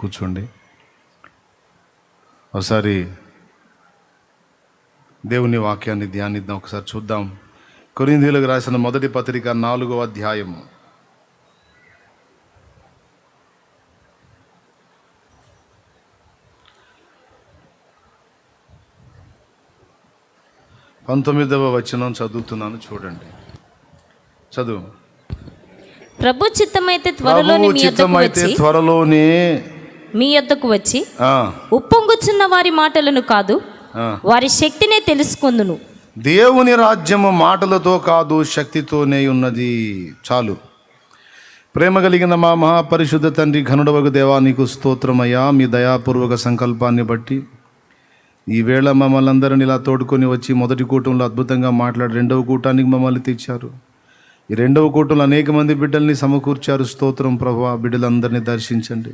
కూర్చోండి. ఒకసారి దేవుని వాక్యాన్ని ధ్యానిద్దాం. ఒకసారి చూద్దాం. కొరింథీయులకు రాసిన మొదటి పత్రిక 4వ అధ్యాయము 19వ వచనం చదువుతున్నాను, చూడండి. చదువు. ప్రభు చిత్తమైతే త్వరలోనే మీ యొద్దకు వచ్చి ఉప్పొంగుచున్న వారి మాటలను కాదు, వారి శక్తినే తెలుసుకొందును. దేవుని రాజ్యము మాటలతో కాదు, శక్తితోనే ఉన్నది. చాలు. ప్రేమ కలిగిన మా మహాపరిశుద్ధ తండ్రి, ఘనుడవగు దేవా, నీకు స్తోత్రమయ్యా. మీ దయాపూర్వక సంకల్పాన్ని బట్టి ఈవేళ మమ్మల్ని అందరిని ఇలా తోడుకొని వచ్చి మొదటి కూటంలో అద్భుతంగా మాట్లాడి రెండవ కూటానికి మమ్మల్ని తెచ్చారు. ఈ రెండవ కూటంలో అనేక మంది బిడ్డల్ని సమకూర్చారు. స్తోత్రం ప్రభువా. బిడ్డలందరినీ దర్శించండి.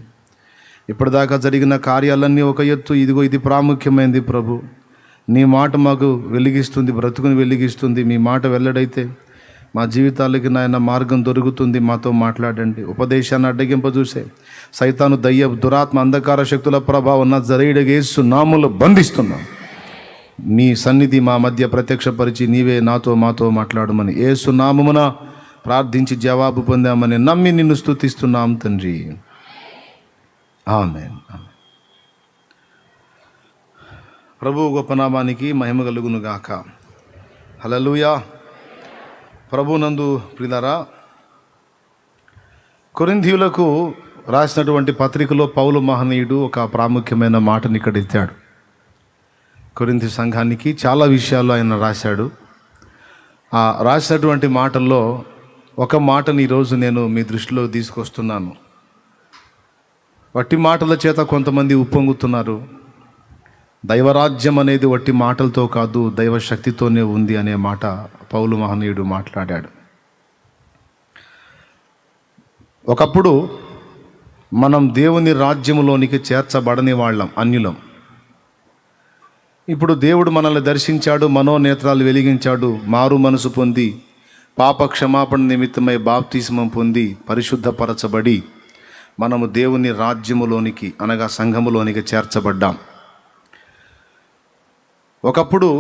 ఇప్పటిదాకా జరిగిన కార్యాలన్నీ ఒక ఎత్తు, ఇదిగో ఇది ప్రాముఖ్యమైనది ప్రభు. నీ మాట మాకు వెలిగిస్తుంది, బ్రతుకుని వెలిగిస్తుంది. మీ మాట వెల్లడైతే మా జీవితాలకి నాయన మార్గం దొరుకుతుంది. మాతో మాట్లాడండి. ఉపదేశాన్ని అడ్డగింపజూసే సైతాను, దయ్య, దురాత్మ, అంధకార శక్తుల ప్రభావం నజరేయుడైన యేసు నామములో బంధిస్తున్నాం. నీ సన్నిధి మా మధ్య ప్రత్యక్షపరిచి నీవే నాతో మాతో మాట్లాడమని యేసు నామమున ప్రార్థించి జవాబు పొందామని నమ్మి నిన్ను స్తుతిస్తున్నాం తండ్రి. ఆమేన్. ప్రభు గొప్ప నామానికి మహిమ కలుగును గాక. హల్లెలూయా. ప్రభునందు ప్రియులారా, కొరింథీయులకు రాసినటువంటి పత్రికలో పౌలు మహనీయుడు ఒక ప్రాముఖ్యమైన మాటని ఇక్కడ ఇచ్చాడు. కొరింథీ సంఘానికి చాలా విషయాలు ఆయన రాశాడు. ఆ రాసినటువంటి మాటల్లో ఒక మాటని ఈరోజు నేను మీ దృష్టిలో తీసుకొస్తున్నాను. వట్టి మాటల చేత కొంతమంది ఉప్పొంగుతున్నారు. దైవరాజ్యం అనేది వట్టి మాటలతో కాదు, దైవశక్తితోనే ఉంది అనే మాట పౌలు మహనీయుడు మాట్లాడాడు. ఒకప్పుడు మనం దేవుని రాజ్యములోనికి చేర్చబడని వాళ్ళం, అన్యులం. ఇప్పుడు దేవుడు మనల్ని దర్శించాడు, మనోనేత్రాలు వెలిగించాడు, మారు మనసు పొంది పాప క్షమాపణ నిమిత్తమై బాప్తిస్మం పొంది పరిశుద్ధపరచబడి మనము దేవుని రాజ్యములోనికి అనగా సంఘములోనికి చేర్చబడ్డాం. ఒకప్పుడు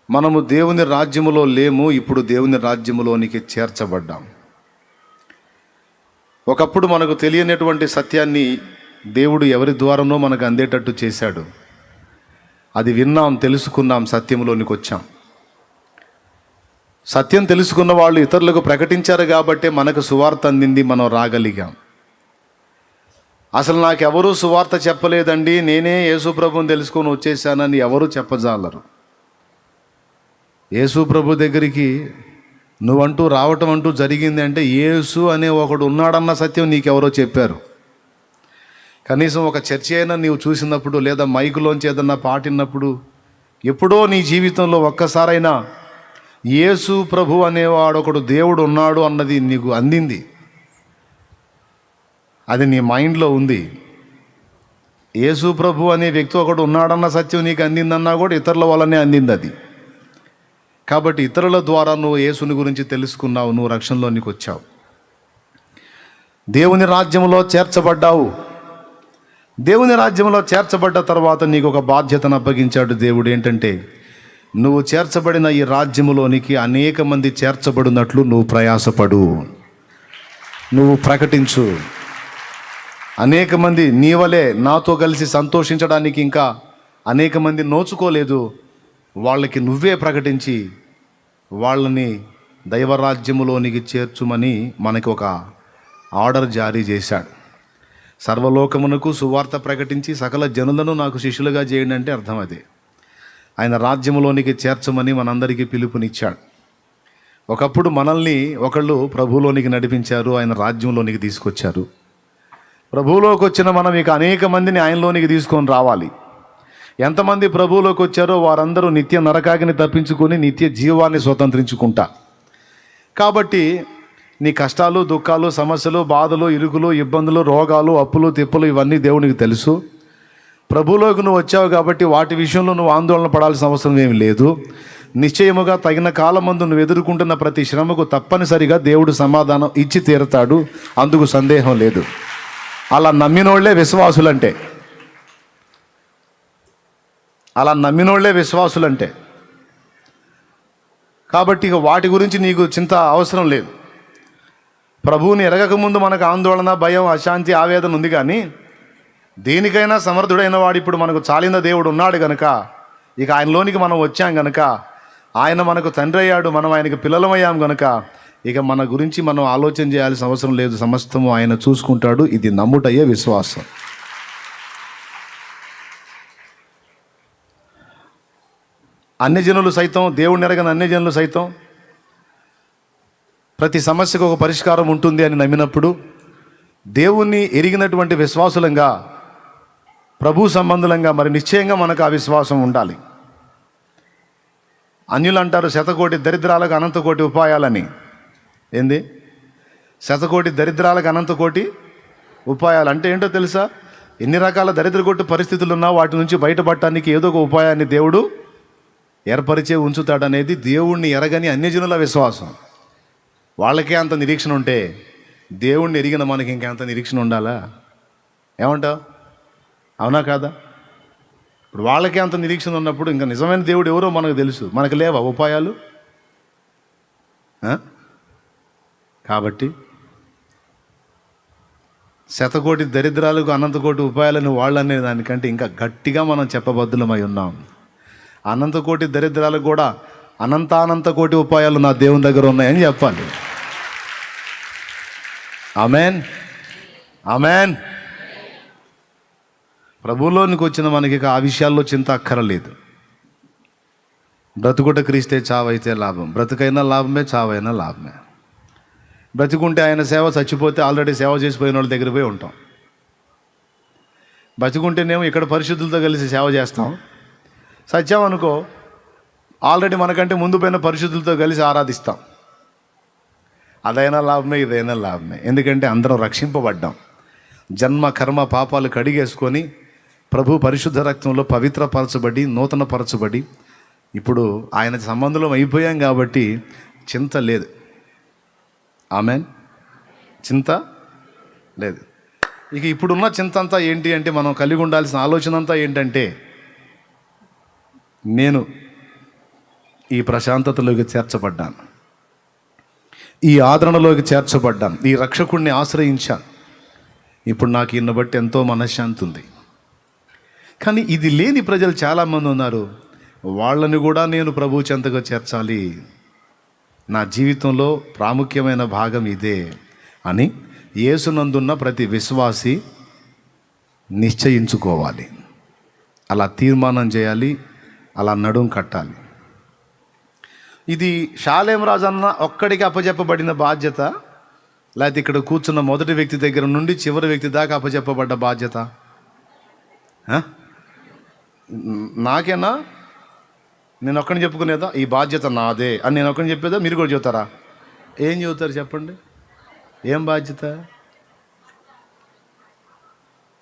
మనము దేవుని రాజ్యములో లేము, ఇప్పుడు దేవుని రాజ్యములోనికి చేర్చబడ్డాం. ఒకప్పుడు మనకు తెలియనటువంటి సత్యాన్ని దేవుడు ఎవరి ద్వారానో మనకు అందేటట్టు చేశాడు. అది విన్నాం, తెలుసుకున్నాం, సత్యంలోనికి వచ్చాం. సత్యం తెలుసుకున్న వాళ్ళు ఇతరులకు ప్రకటించారు కాబట్టే మనకు సువార్త అందింది, మనం రాగలిగాం. అసలు నాకెవరూ సువార్త చెప్పలేదండి, నేనే యేసు ప్రభుని తెలుసుకొని వచ్చేసానని ఎవరు చెప్పజాలరు. యేసు ప్రభు దగ్గరికి నువ్వంటూ రావటం అంటూ జరిగింది అంటే యేసు అనే ఒకడు ఉన్నాడన్న సత్యం నీకెవరో చెప్పారు. కనీసం ఒక చర్చ అయినా నీవు చూసినప్పుడు లేదా మైకులోంచి ఏదన్నా పాటినప్పుడు ఎప్పుడో నీ జీవితంలో ఒక్కసారైనా యేసు ప్రభు అనేవాడు ఒకడు దేవుడు ఉన్నాడు అన్నది నీకు అందింది. అది నీ మైండ్లో ఉంది. యేసు ప్రభు అనే వ్యక్తి ఒకడు ఉన్నాడన్న సత్యం నీకు అందిందన్నా కూడా ఇతరుల వల్లనే అందింది అది. కాబట్టి ఇతరుల ద్వారా నువ్వు యేసుని గురించి తెలుసుకున్నావు, నువ్వు రక్షణలోనికి వచ్చావు, దేవుని రాజ్యంలో చేర్చబడ్డావు. దేవుని రాజ్యంలో చేర్చబడ్డ తర్వాత నీకు ఒక బాధ్యతను అప్పగించాడు దేవుడు. ఏంటంటే నువ్వు చేర్చబడిన ఈ రాజ్యములోనికి అనేక మంది చేర్చబడినట్లు నువ్వు ప్రయాసపడు, నువ్వు ప్రకటించు. అనేక మంది నీ వలే నాతో కలిసి సంతోషించడానికి ఇంకా అనేక మంది నోచుకోలేదు, వాళ్ళకి నువ్వే ప్రకటించి వాళ్ళని దైవరాజ్యములోనికి చేర్చుమని మనకి ఒక ఆర్డర్ జారీ చేశాడు. సర్వలోకమునకు సువార్త ప్రకటించి సకల జనులను నాకు శిష్యులుగా చేయండి అంటే అర్థం అదే. ఆయన రాజ్యములోనికి చేర్చమని మనందరికీ పిలుపునిచ్చాడు. ఒకప్పుడు మనల్ని ఒకళ్ళు ప్రభువులోనికి నడిపించారు, ఆయన రాజ్యంలోనికి తీసుకొచ్చారు. ప్రభువులోకి వచ్చిన మనం ఇక అనేక మందిని ఆయనలోనికి తీసుకొని రావాలి. ఎంతమంది ప్రభువులోకి వచ్చారో వారందరూ నిత్య నరకాగ్ని తప్పించుకొని నిత్య జీవాన్ని స్వతంత్రించుకుంటా. కాబట్టి నీ కష్టాలు, దుఃఖాలు, సమస్యలు, బాధలు, ఇరుకులు, ఇబ్బందులు, రోగాలు, అప్పులు, తిప్పులు ఇవన్నీ దేవునికి తెలుసు. ప్రభువులోకి నువ్వు వచ్చావు కాబట్టి వాటి విషయంలో నువ్వు ఆందోళన పడాల్సిన అవసరం ఏమి లేదు. నిశ్చయముగా తగిన కాలమందు నువ్వు ఎదుర్కొంటున్న ప్రతి శ్రమకు తప్పనిసరిగా దేవుడు సమాధానం ఇచ్చి తీరుతాడు, అందుకు సందేహం లేదు. అలా నమ్మినోళ్లే విశ్వాసులంటే, కాబట్టి ఇక వాటి గురించి నీకు చింత అవసరం లేదు. ప్రభువుని ఎరగకముందు మనకు ఆందోళన, భయం, అశాంతి, ఆవేదన ఉంది. కానీ దేనికైనా సమర్థుడైన వాడు ఇప్పుడు మనకు చాలిన దేవుడు ఉన్నాడు గనక, ఇక ఆయనలోనికి మనం వచ్చాం గనక, ఆయన మనకు తండ్రి అయ్యాడు, మనం ఆయనకు పిల్లలమయ్యాం గనక ఇక మన గురించి మనం ఆలోచన చేయాల్సిన అవసరం లేదు. సమస్తము ఆయన చూసుకుంటాడు. ఇది నమ్ముటయ్యే విశ్వాసం. అన్యజనులు సైతం, దేవుడిని ఎరగని అన్యజనులు సైతం ప్రతి సమస్యకు ఒక పరిష్కారం ఉంటుంది అని నమ్మినప్పుడు, దేవుణ్ణి ఎరిగినటువంటి విశ్వాసులంగా, ప్రభు సంబంధులంగా మరి నిశ్చయంగా మనకు ఆ విశ్వాసం ఉండాలి. అన్యులు అంటారు శతకోటి దరిద్రాలకు అనంతకోటి ఉపాయాలని. ఏంది? శతకోటి దరిద్రాలకు అనంతకోటి ఉపాయాలు అంటే ఏంటో తెలుసా? ఎన్ని రకాల దరిద్రకొట్టు పరిస్థితులు ఉన్నా వాటి నుంచి బయటపడటానికి ఏదో ఒక ఉపాయాన్ని దేవుడు ఏర్పరిచే ఉంచుతాడనేది దేవుణ్ణి ఎరగని అన్యజనుల విశ్వాసం. వాళ్ళకే అంత నిరీక్షణ ఉంటే దేవుణ్ణి ఎరిగిన మనకి ఇంకెంత నిరీక్షణ ఉండాలా? ఏమంటావు? అవునా కాదా? ఇప్పుడు వాళ్ళకే అంత నిరీక్షణ ఉన్నప్పుడు ఇంకా నిజమైన దేవుడు ఎవరో మనకు తెలుసు. మనకు లేవా ఉపాయాలు? కాబట్టి శతకోటి దరిద్రాలకు అనంతకోటి ఉపాయాలని వాళ్ళు అనే దానికంటే ఇంకా గట్టిగా మనం చెప్పబద్దులమై ఉన్నాం. అనంతకోటి దరిద్రాలకు కూడా అనంతానంత కోటి ఉపాయాలు నా దేవుని దగ్గర ఉన్నాయని చెప్పాలి. Amen, amen. ప్రభువులోనికి వచ్చిన మనకి ఆ విషయాల్లో చింత అక్కరలేదు. బ్రతుకుట క్రీస్తే, చావైతే లాభం. బ్రతుకైనా లాభమే, చావైనా లాభమే. బ్రతుకుంటే ఆయన సేవ, చచ్చిపోతే ఆల్రెడీ సేవ చేసిపోయిన వాళ్ళ దగ్గర పోయి ఉంటాం. బతుకుంటేనేమో ఇక్కడ పరిశుద్ధులతో కలిసి సేవ చేస్తాం. సత్యామనుకో ఆల్రెడీ మనకంటే ముందు పోయిన పరిశుద్ధులతో కలిసి ఆరాధిస్తాం. అదైనా లాభమే, ఇదైనా లాభమే. ఎందుకంటే అందరం రక్షింపబడ్డాం. జన్మ కర్మ పాపాలు కడిగేసుకొని ప్రభు పరిశుద్ధ రక్తంలో పవిత్రపరచబడి, నూతనపరచబడి ఇప్పుడు ఆయన సంబంధంలో అయిపోయాం కాబట్టి చింత లేదు. ఆమెన్. చింత లేదు. ఇక ఇప్పుడున్న చింత అంతా ఏంటి అంటే, మనం కలిగి ఉండాల్సిన ఆలోచన అంతా ఏంటంటే, నేను ఈ ప్రశాంతతలోకి చేర్చబడ్డాను, ఈ ఆదరణలోకి చేర్చబడ్డాను, ఈ రక్షకుడిని ఆశ్రయించాను. ఇప్పుడు నాకు ఈయన బట్టి ఎంతో మనశ్శాంతి ఉంది. కానీ ఇది లేని ప్రజలు చాలామంది ఉన్నారు. వాళ్ళని కూడా నేను ప్రభు చెంతగా చేర్చాలి, నా జీవితంలో ప్రాముఖ్యమైన భాగం ఇదే అని యేసునందున్న ప్రతి విశ్వాసి నిశ్చయించుకోవాలి. అలా తీర్మానం చేయాలి, అలా నడుం కట్టాలి. ఇది షాలేం రాజు అన్న ఒక్కడికి అప్పచెప్పబడిన బాధ్యత, లేకపోతే ఇక్కడ కూర్చున్న మొదటి వ్యక్తి దగ్గర నుండి చివరి వ్యక్తి దాకా అప్పచెప్పబడ్డ బాధ్యత? నాకేనా? నేను ఒక్కడిని చెప్పుకునేదా ఈ బాధ్యత నాదే అని నేను ఒక్కడిని చెప్పేదా? మీరు కూడా చెబుతారా? ఏం చెబుతారు చెప్పండి? ఏం బాధ్యత?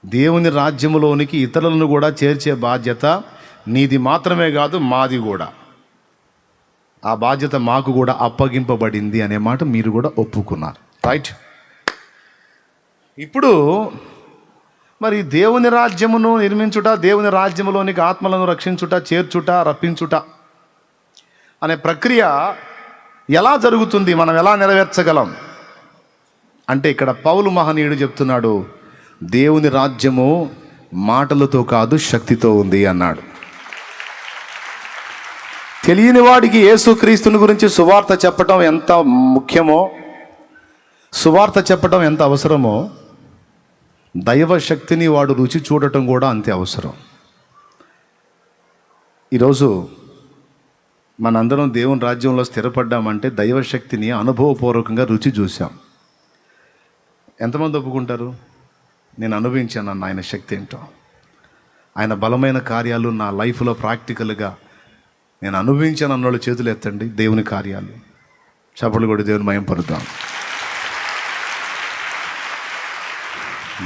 దేవుని రాజ్యములోనికి ఇతరులను కూడా చేర్చే బాధ్యత నీది మాత్రమే కాదు, మాది కూడా. ఆ బాధ్యత మాకు కూడా అప్పగింపబడింది అనే మాట మీరు కూడా ఒప్పుకున్నారు, రైట్? ఇప్పుడు మరి దేవుని రాజ్యమును నిర్మించుట, దేవుని రాజ్యములోనికి ఆత్మలను రక్షించుట, చేర్చుట, రప్పించుట అనే ప్రక్రియ ఎలా జరుగుతుంది? మనం ఎలా నెరవేర్చగలం అంటే, ఇక్కడ పౌలు మహనీయుడు చెప్తున్నాడు, దేవుని రాజ్యము మాటలతో కాదు శక్తితో ఉంది అన్నాడు. తెలియని వాడికి యేసుక్రీస్తుని గురించి సువార్త చెప్పటం ఎంత ముఖ్యమో, సువార్త చెప్పటం ఎంత అవసరమో, దైవశక్తిని వాడు రుచి చూడటం కూడా అంతే అవసరం. ఈరోజు మనందరం దేవుని రాజ్యంలో స్థిరపడ్డామంటే దైవశక్తిని అనుభవపూర్వకంగా రుచి చూసాం. ఎంతమంది ఒప్పుకుంటారు? నేను అనుభవించాను ఆయన శక్తి ఏంటో, ఆయన బలమైన కార్యాలు నా లైఫ్లో ప్రాక్టికల్గా నేను అనుభవించాను అన్నోళ్ళు చేతులు ఎత్తండి. దేవుని కార్యాలు చప్పట్లు కొట్టి దేవుని మహిమపరుద్దాం.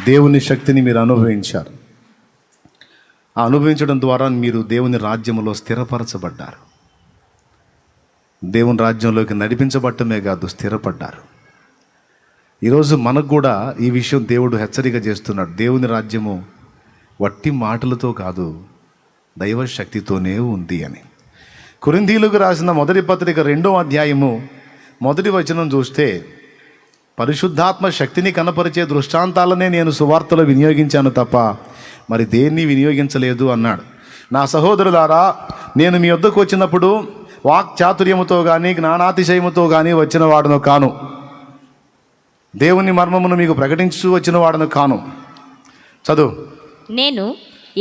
దేవుని శక్తిని మీరు అనుభవించారు. ఆ అనుభవించడం ద్వారా మీరు దేవుని రాజ్యములో స్థిరపరచబడ్డారు. దేవుని రాజ్యంలోకి నడిపించబట్టమే కాదు, స్థిరపడ్డారు. ఈరోజు మనకు కూడా ఈ విషయం దేవుడు హెచ్చరిక చేస్తున్నాడు. దేవుని రాజ్యము వట్టి మాటలతో కాదు, దైవ శక్తితోనే ఉంది అని. కొరింథీయులకు రాసిన మొదటి పత్రిక 2వ అధ్యాయము 1వ వచనం చూస్తే, పరిశుద్ధాత్మ శక్తిని కనపరిచే దృష్టాంతాలనే నేను సువార్తలో వినియోగించాను తప్ప మరి దేన్ని వినియోగించలేదు అన్నాడు. నా సహోదరులారా, నేను మీ వద్దకు వచ్చినప్పుడు వాక్చాతుర్యముతో కానీ జ్ఞానాతిశయముతో కానీ వచ్చిన వాడను కాను, దేవుని మర్మమును మీకు ప్రకటించు వచ్చిన వాడను కాను. చదువు. నేను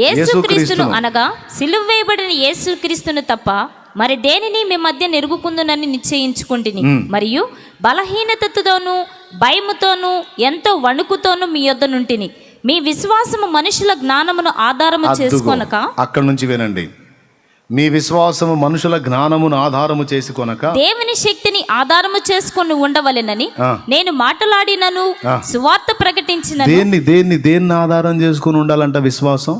యేసుక్రీస్తును అనగా సిలువ వేయబడిన యేసుక్రీస్తును తప్ప మరి దేనిని మీ మధ్య నెరుగుకుందునని నిశ్చయించుకుంటుని, మరియు బలహీనతతోనూ భయముతోనూ ఎంతో వణుకుతోనూ మీ యొద్ద నుంటిని. మీ విశ్వాసము మనుషుల జ్ఞానమును ఆధారము చేసుకొనక, అక్కడి నుంచి వినండి, మీ విశ్వాసము మనుషుల జ్ఞానమును ఆధారము చేసుకొనక దేవుని శక్తిని ఆధారము చేసుకొని ఉండవలెనని నేను మాట్లాడినను సువార్త ప్రకటించిన. దేన్ని ఆధారం చేసుకొని ఉండాలంట విశ్వాసం?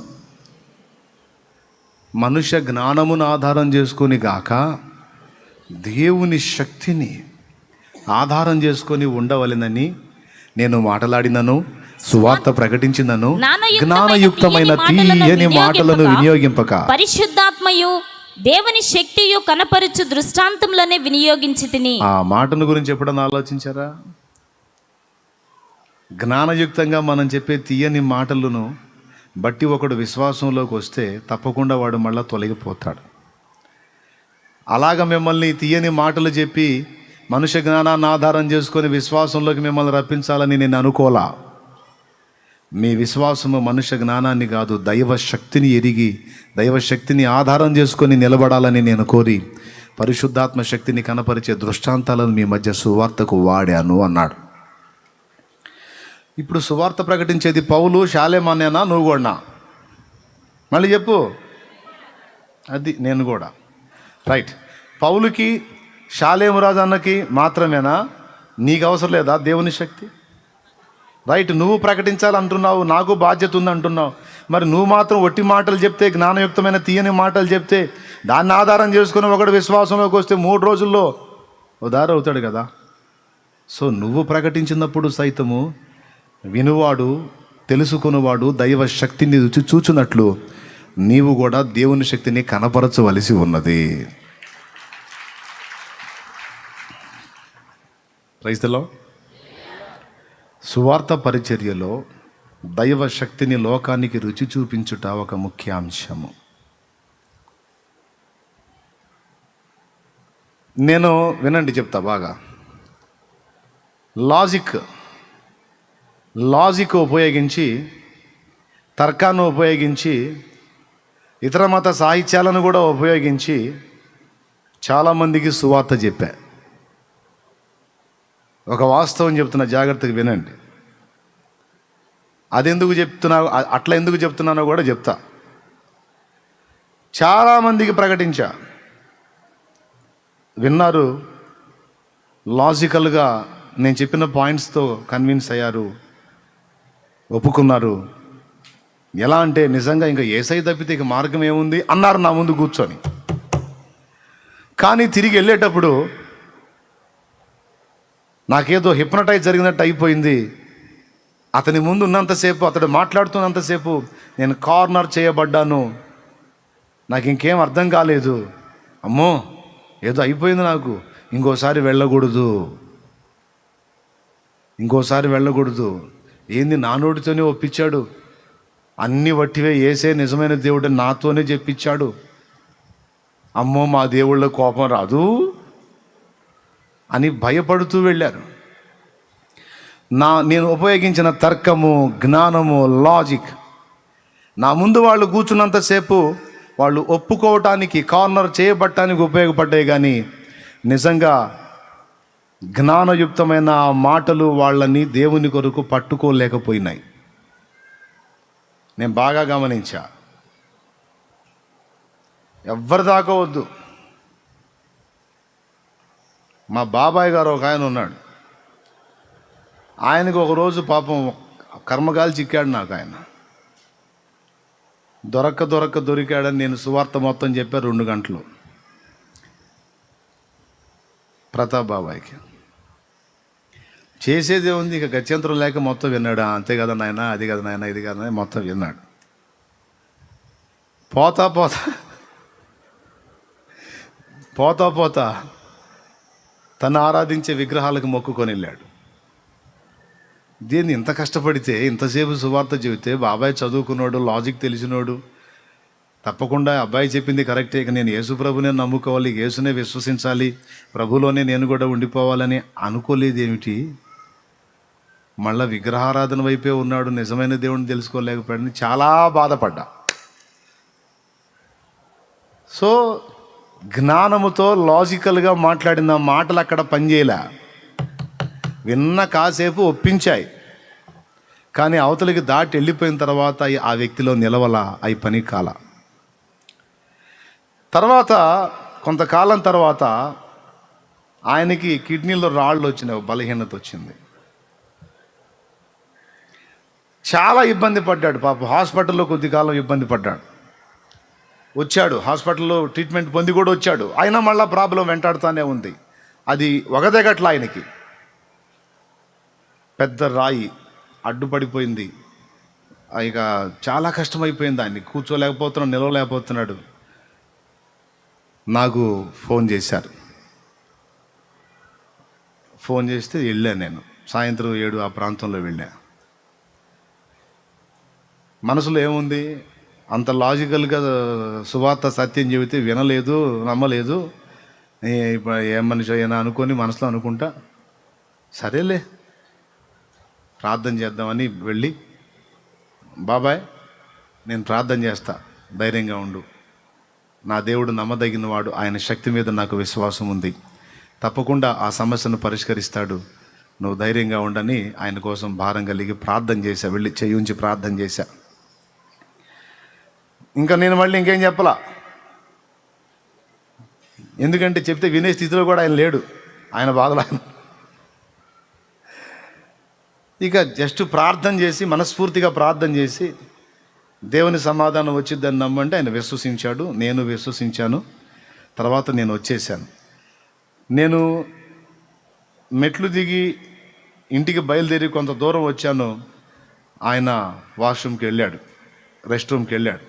మనుష్య జ్ఞానమును ఆధారం చేసుకొని గాక దేవుని శక్తిని ఆధారం చేసుకొని ఉండవలెనని నేను మాట్లాడినను, సువార్త ప్రకటించినను, జ్ఞానయుక్తమైన తీయని మాటలను వినియోగింపక పరిశుద్ధాత్మయు దేవుని శక్తియు కనపరచు దృష్టాంతంలోనే వినియోగించి తిని. ఆ మాటను గురించి ఎప్పుడన్నా ఆలోచించారా? జ్ఞానయుక్తంగా మనం చెప్పే తీయని మాటలను బట్టి ఒకడు విశ్వాసంలోకి వస్తే తప్పకుండా వాడు మళ్ళీ తొలగిపోతాడు. అలాగ మిమ్మల్ని తీయని మాటలు చెప్పి మనుష్య జ్ఞానాన్ని ఆధారం చేసుకొని విశ్వాసంలోకి మిమ్మల్ని రప్పించాలని నేను అనుకోలా. మీ విశ్వాసము మనుష్య జ్ఞానాన్ని కాదు, దైవ శక్తిని ఎరిగి దైవ శక్తిని ఆధారం చేసుకొని నిలబడాలని నేను కోరి పరిశుద్ధాత్మ శక్తిని కనపరిచే దృష్టాంతాలను మీ మధ్య సువార్తకు వాడాను అన్నాడు. ఇప్పుడు సువార్త ప్రకటించేది పౌలు, శాలేమానేనా, నువ్వు కూడా? మళ్ళీ చెప్పు. అది నేను కూడా. రైట్. పౌలుకి శాలేము రాజు అన్నకి మాత్రమేనా? నీకు అవసరం లేదా దేవుని శక్తి? రైట్. నువ్వు ప్రకటించాలంటున్నావు, నాకు బాధ్యత ఉంది అంటున్నావు. మరి నువ్వు మాత్రం ఒట్టి మాటలు చెప్తే, జ్ఞానయుక్తమైన తీయని మాటలు చెప్తే, దాన్ని ఆధారం చేసుకుని ఒకడు విశ్వాసంలోకి వస్తే 3 రోజుల్లో ఉదారవుతాడు కదా. సో నువ్వు ప్రకటించినప్పుడు సైతము వినువాడు, తెలుసుకునేవాడు దైవ శక్తిని రుచి చూచున్నట్లు నీవు కూడా దేవుని శక్తిని కనపరచవలసి ఉన్నది. Praise the Lord. సువార్త పరిచర్యలో దైవ శక్తిని లోకానికి రుచి చూపించుట ఒక ముఖ్య అంశము. నేను వినండి, చెప్తా బాగా. లాజిక్ ఉపయోగించి, తర్కాన్ని ఉపయోగించి, ఇతర మత సాహిత్యాలను కూడా ఉపయోగించి చాలామందికి సువార్త చెప్పా. ఒక వాస్తవం చెప్తున్నా, జాగ్రత్తగా వినండి. అదెందుకు చెప్తున్నా, అట్లా ఎందుకు చెప్తున్నానో కూడా చెప్తా. చాలామందికి ప్రకటించా, విన్నారు, లాజికల్గా నేను చెప్పిన పాయింట్స్తో కన్విన్స్ అయ్యారు, ఒప్పుకున్నారు. ఎలా అంటే నిజంగా ఇంకా యేసయ్య తప్పితే ఇక మార్గం ఏముంది అన్నారు నా ముందు కూర్చొని. కానీ తిరిగి వెళ్ళేటప్పుడు నాకేదో హిప్నటైజ్ జరిగినట్టు అయిపోయింది. అతని ముందు ఉన్నంతసేపు, అతడు మాట్లాడుతున్నంతసేపు నేను కార్నర్ చేయబడ్డాను. నాకు ఇంకేం అర్థం కాలేదు. అమ్మో ఏదో అయిపోయింది నాకు, ఇంకోసారి వెళ్ళకూడదు. ఏంది, నా నోటితోనే ఒప్పించాడు, అన్ని వట్టివే, యేసే నిజమైన దేవుడు నాతోనే చెప్పించాడు. అమ్మో మా దేవుళ్ళ కోపం రాదు అని భయపడుతూ వెళ్ళారు. నేను ఉపయోగించిన తర్కము, జ్ఞానము, లాజిక్ నా ముందు వాళ్ళు కూర్చున్నంతసేపు వాళ్ళు ఒప్పుకోవటానికి, కార్నర్ చేయబట్టడానికి ఉపయోగపడ్డాయి. కానీ నిజంగా జ్ఞానయుక్తమైన మాటలు వాళ్ళని దేవుని కొరకు పట్టుకోలేకపోయినాయి. నేను బాగా గమనించా. ఎవ్వరి దాకా వద్దు. మా బాబాయ్ గారు ఒక ఆయన ఉన్నాడు. ఆయనకు ఒకరోజు పాపం కర్మగాలి చిక్కాడు. నాకు ఆయన దొరికాడని నేను సువార్త మొత్తం చెప్పా 2 గంటలు. ప్రతాప్ బాబాయ్కి. చేసేదే ఉంది, ఇక గత్యంతరం లేక మొత్తం విన్నాడు. అంతే కదా నాయన, అది కదా నాయన, ఇది కదా నాయన, మొత్తం విన్నాడు. పోతా పోతా పోతా పోతా తను ఆరాధించే విగ్రహాలకు మొక్కుకొని వెళ్ళాడు. దీన్ని ఇంత కష్టపడితే, ఇంతసేపు సువార్త చెబితే, బాబాయ్ చదువుకున్నాడు, లాజిక్ తెలిసినోడు, తప్పకుండా అబ్బాయి చెప్పింది కరెక్టే, ఇక నేను యేసు ప్రభునే నమ్ముకోవాలి, యేసునే విశ్వసించాలి, ప్రభులోనే నేను కూడా ఉండిపోవాలని అనుకోలేదేమిటి? మళ్ళా విగ్రహారాధన వైపే ఉన్నాడు, నిజమైన దేవుడిని తెలుసుకోలేకపోయాడని చాలా బాధపడ్డా. సో జ్ఞానముతో లాజికల్గా మాట్లాడిన మాటలు అక్కడ పనిచేయలే. విన్న కాసేపు ఒప్పించాయి, కానీ అవతలికి దాటి వెళ్ళిపోయిన తర్వాత ఆ వ్యక్తిలో నిలవల, అయి పని కాల. తర్వాత కొంతకాలం తర్వాత ఆయనకి కిడ్నీలో రాళ్ళు వచ్చినాయి, బలహీనత వచ్చింది. చాలా ఇబ్బంది పడ్డాడు పాపం. హాస్పిటల్లో కొద్ది కాలం ఇబ్బంది పడ్డాడు. వచ్చాడు, హాస్పిటల్లో ట్రీట్మెంట్ పొంది కూడా వచ్చాడు. అయినా మళ్ళీ ప్రాబ్లం వెంటాడుతూనే ఉంది. అది ఒకదగట్ల ఆయనకి పెద్ద రాయి అడ్డుపడిపోయింది. ఇక చాలా కష్టమైపోయింది, ఆయన్ని కూర్చోలేకపోతున్నాడు, నిలవలేకపోతున్నాడు. నాకు ఫోన్ చేశారు. ఫోన్ చేస్తే వెళ్ళాను నేను. సాయంత్రం 7 ఆ ప్రాంతంలో వెళ్ళా. మనసులో ఏముంది, అంత లాజికల్గా సువార్త సత్యం చెబితే వినలేదు, నమ్మలేదు, ఇప్పుడు ఏ మనిషి అయినా అనుకొని మనసులో అనుకుంటా, సరేలే ప్రార్థన చేద్దామని వెళ్ళి, బాబాయ్ నేను ప్రార్థన చేస్తా, ధైర్యంగా ఉండు, నా దేవుడు నమ్మదగినవాడు, ఆయన శక్తి మీద నాకు విశ్వాసం ఉంది, తప్పకుండా ఆ సమస్యను పరిష్కరిస్తాడు, నువ్వు ధైర్యంగా ఉండని ఆయన కోసం భారం కలిగి ప్రార్థన చేశా. వెళ్ళి చెయ్యి ఉంచి ప్రార్థన చేశా. ఇంకా నేను మళ్ళీ ఇంకేం చెప్పలా, ఎందుకంటే చెప్తే వినే స్థితిలో కూడా ఆయన లేడు, ఆయన బాధలు ఆయన. ఇక జస్ట్ ప్రార్థన చేసి, మనస్ఫూర్తిగా ప్రార్థన చేసి, దేవుని సమాధానం వచ్చిద్దని నమ్మంటే ఆయన విశ్వసించాడు, నేను విశ్వసించాను. తర్వాత నేను వచ్చేసాను. నేను మెట్లు దిగి ఇంటికి బయలుదేరి కొంత దూరం వచ్చాను. ఆయన వాష్రూమ్కి వెళ్ళాడు, రెస్ట్ రూమ్కి వెళ్ళాడు.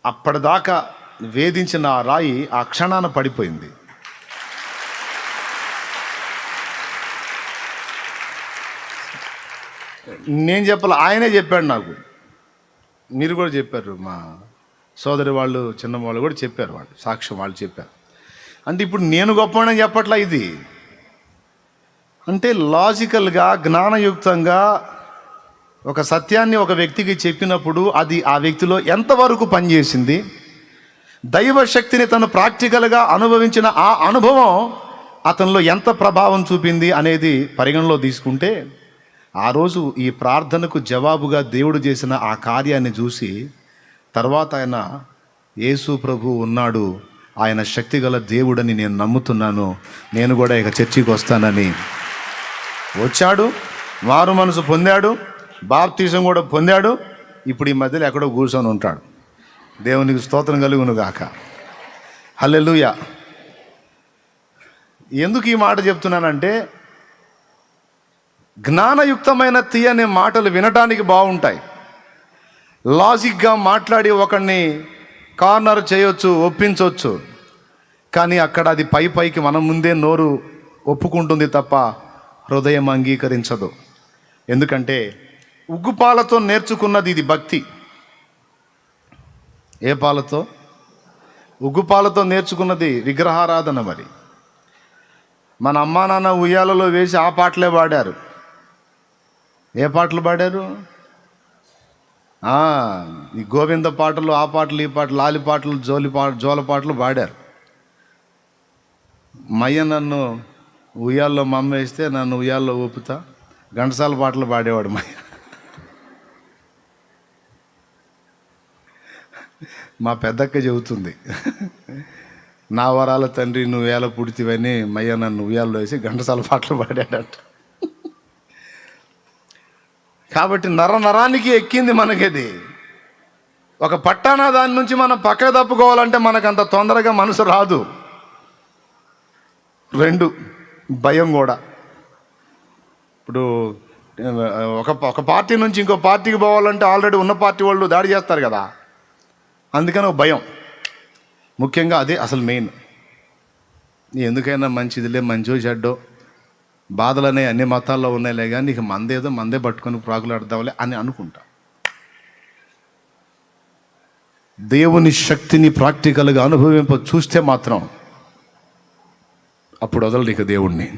అప్పటిదాకా వేధించిన ఆ రాయి ఆ క్షణాన పడిపోయింది. నేను చెప్పాలి, ఆయనే చెప్పాడు నాకు. మీరు కూడా చెప్పారు, మా సోదరి వాళ్ళు, చిన్న వాళ్ళు కూడా చెప్పారు, వాళ్ళు సాక్ష్యం వాళ్ళు చెప్పారు. అంటే ఇప్పుడు నేను గొప్పవాడని చెప్పట్లా, ఇది అంటే లాజికల్గా జ్ఞానయుక్తంగా ఒక సత్యాన్ని ఒక వ్యక్తికి చెప్పినప్పుడు అది ఆ వ్యక్తిలో ఎంతవరకు పనిచేసింది, దైవశక్తిని తను ప్రాక్టికల్గా అనుభవించిన ఆ అనుభవం అతనిలో ఎంత ప్రభావం చూపింది అనేది పరిగణలో తీసుకుంటే, ఆ రోజు ఈ ప్రార్థనకు జవాబుగా దేవుడు చేసిన ఆ కార్యాన్ని చూసి తర్వాత ఆయన యేసు ప్రభు ఉన్నాడు, ఆయన శక్తిగల దేవుడని నేను నమ్ముతున్నాను, నేను కూడా ఇక చర్చికి వస్తానని వచ్చాడు. మారు మనసు పొందాడు, బాప్తీసం కూడా పొందాడు. ఇప్పుడు ఈ మధ్యలో ఎక్కడో కూర్చొని ఉంటాడు. దేవునికి స్తోత్రం కలుగును గాక. హల్లెలూయా. ఎందుకు ఈ మాట చెప్తున్నానంటే, జ్ఞానయుక్తమైన తీయని మాటలు వినటానికి బాగుంటాయి. లాజిక్గా మాట్లాడి ఒకడిని కార్నర్ చేయొచ్చు, ఒప్పించవచ్చు. కానీ అక్కడ అది పైకి మన ముందే నోరు ఒప్పుకుంటుంది తప్ప హృదయం అంగీకరించదు. ఎందుకంటే ఉగ్గుపాలతో నేర్చుకున్నది ఇది భక్తి. ఏ పాలతో? ఉగ్గుపాలతో నేర్చుకున్నది విగ్రహారాధన. మరి మన అమ్మా నాన్న ఉయ్యాలలో వేసి ఆ పాటలే పాడారు. ఏ పాటలు పాడారు? ఈ గోవింద పాటలు, ఆ పాటలు, ఈ పాటలు, లాలి పాటలు, జోల పాటలు పాడారు. మయ్య నన్ను ఉయ్యాల్లో మా అమ్మ వేస్తే నన్ను ఉయ్యాల్లో ఊపుతా, ఘంటసాల పాటలు పాడేవాడు మయ్య. మా పెద్దక్క చెబుతుంది, నా వరాల తండ్రి నువ్వు వేళ పుడితివని మయ్య నన్ను ఉయ్యాల్లో వేసి ఘంటసాల పాటలు పాడాడట. కాబట్టి నరానికి ఎక్కింది మనకిది. ఒక పట్టాన దాని నుంచి మనం పక్కకు తప్పుకోవాలంటే మనకు అంత తొందరగా మనసు రాదు. రెండు, భయం కూడా. ఇప్పుడు ఒక పార్టీ నుంచి ఇంకో పార్టీకి పోవాలంటే ఆల్రెడీ ఉన్న పార్టీ వాళ్ళు దాడి చేస్తారు కదా, అందుకని ఒక భయం. ముఖ్యంగా అదే అసలు మెయిన్. ఎందుకైనా మంచిదిలే, మంచో చెడ్డో బాధలు అనేవి అన్ని మతాల్లో ఉన్నాయిలే, కానీ నీకు మందేదో మందే పట్టుకొని ప్రాకులు ఆడదాంలే అని అనుకుంటా. దేవుని శక్తిని ప్రాక్టికల్గా అనుభవింప చూస్తే మాత్రం అప్పుడు వదలడు ఇక దేవుణ్ణి.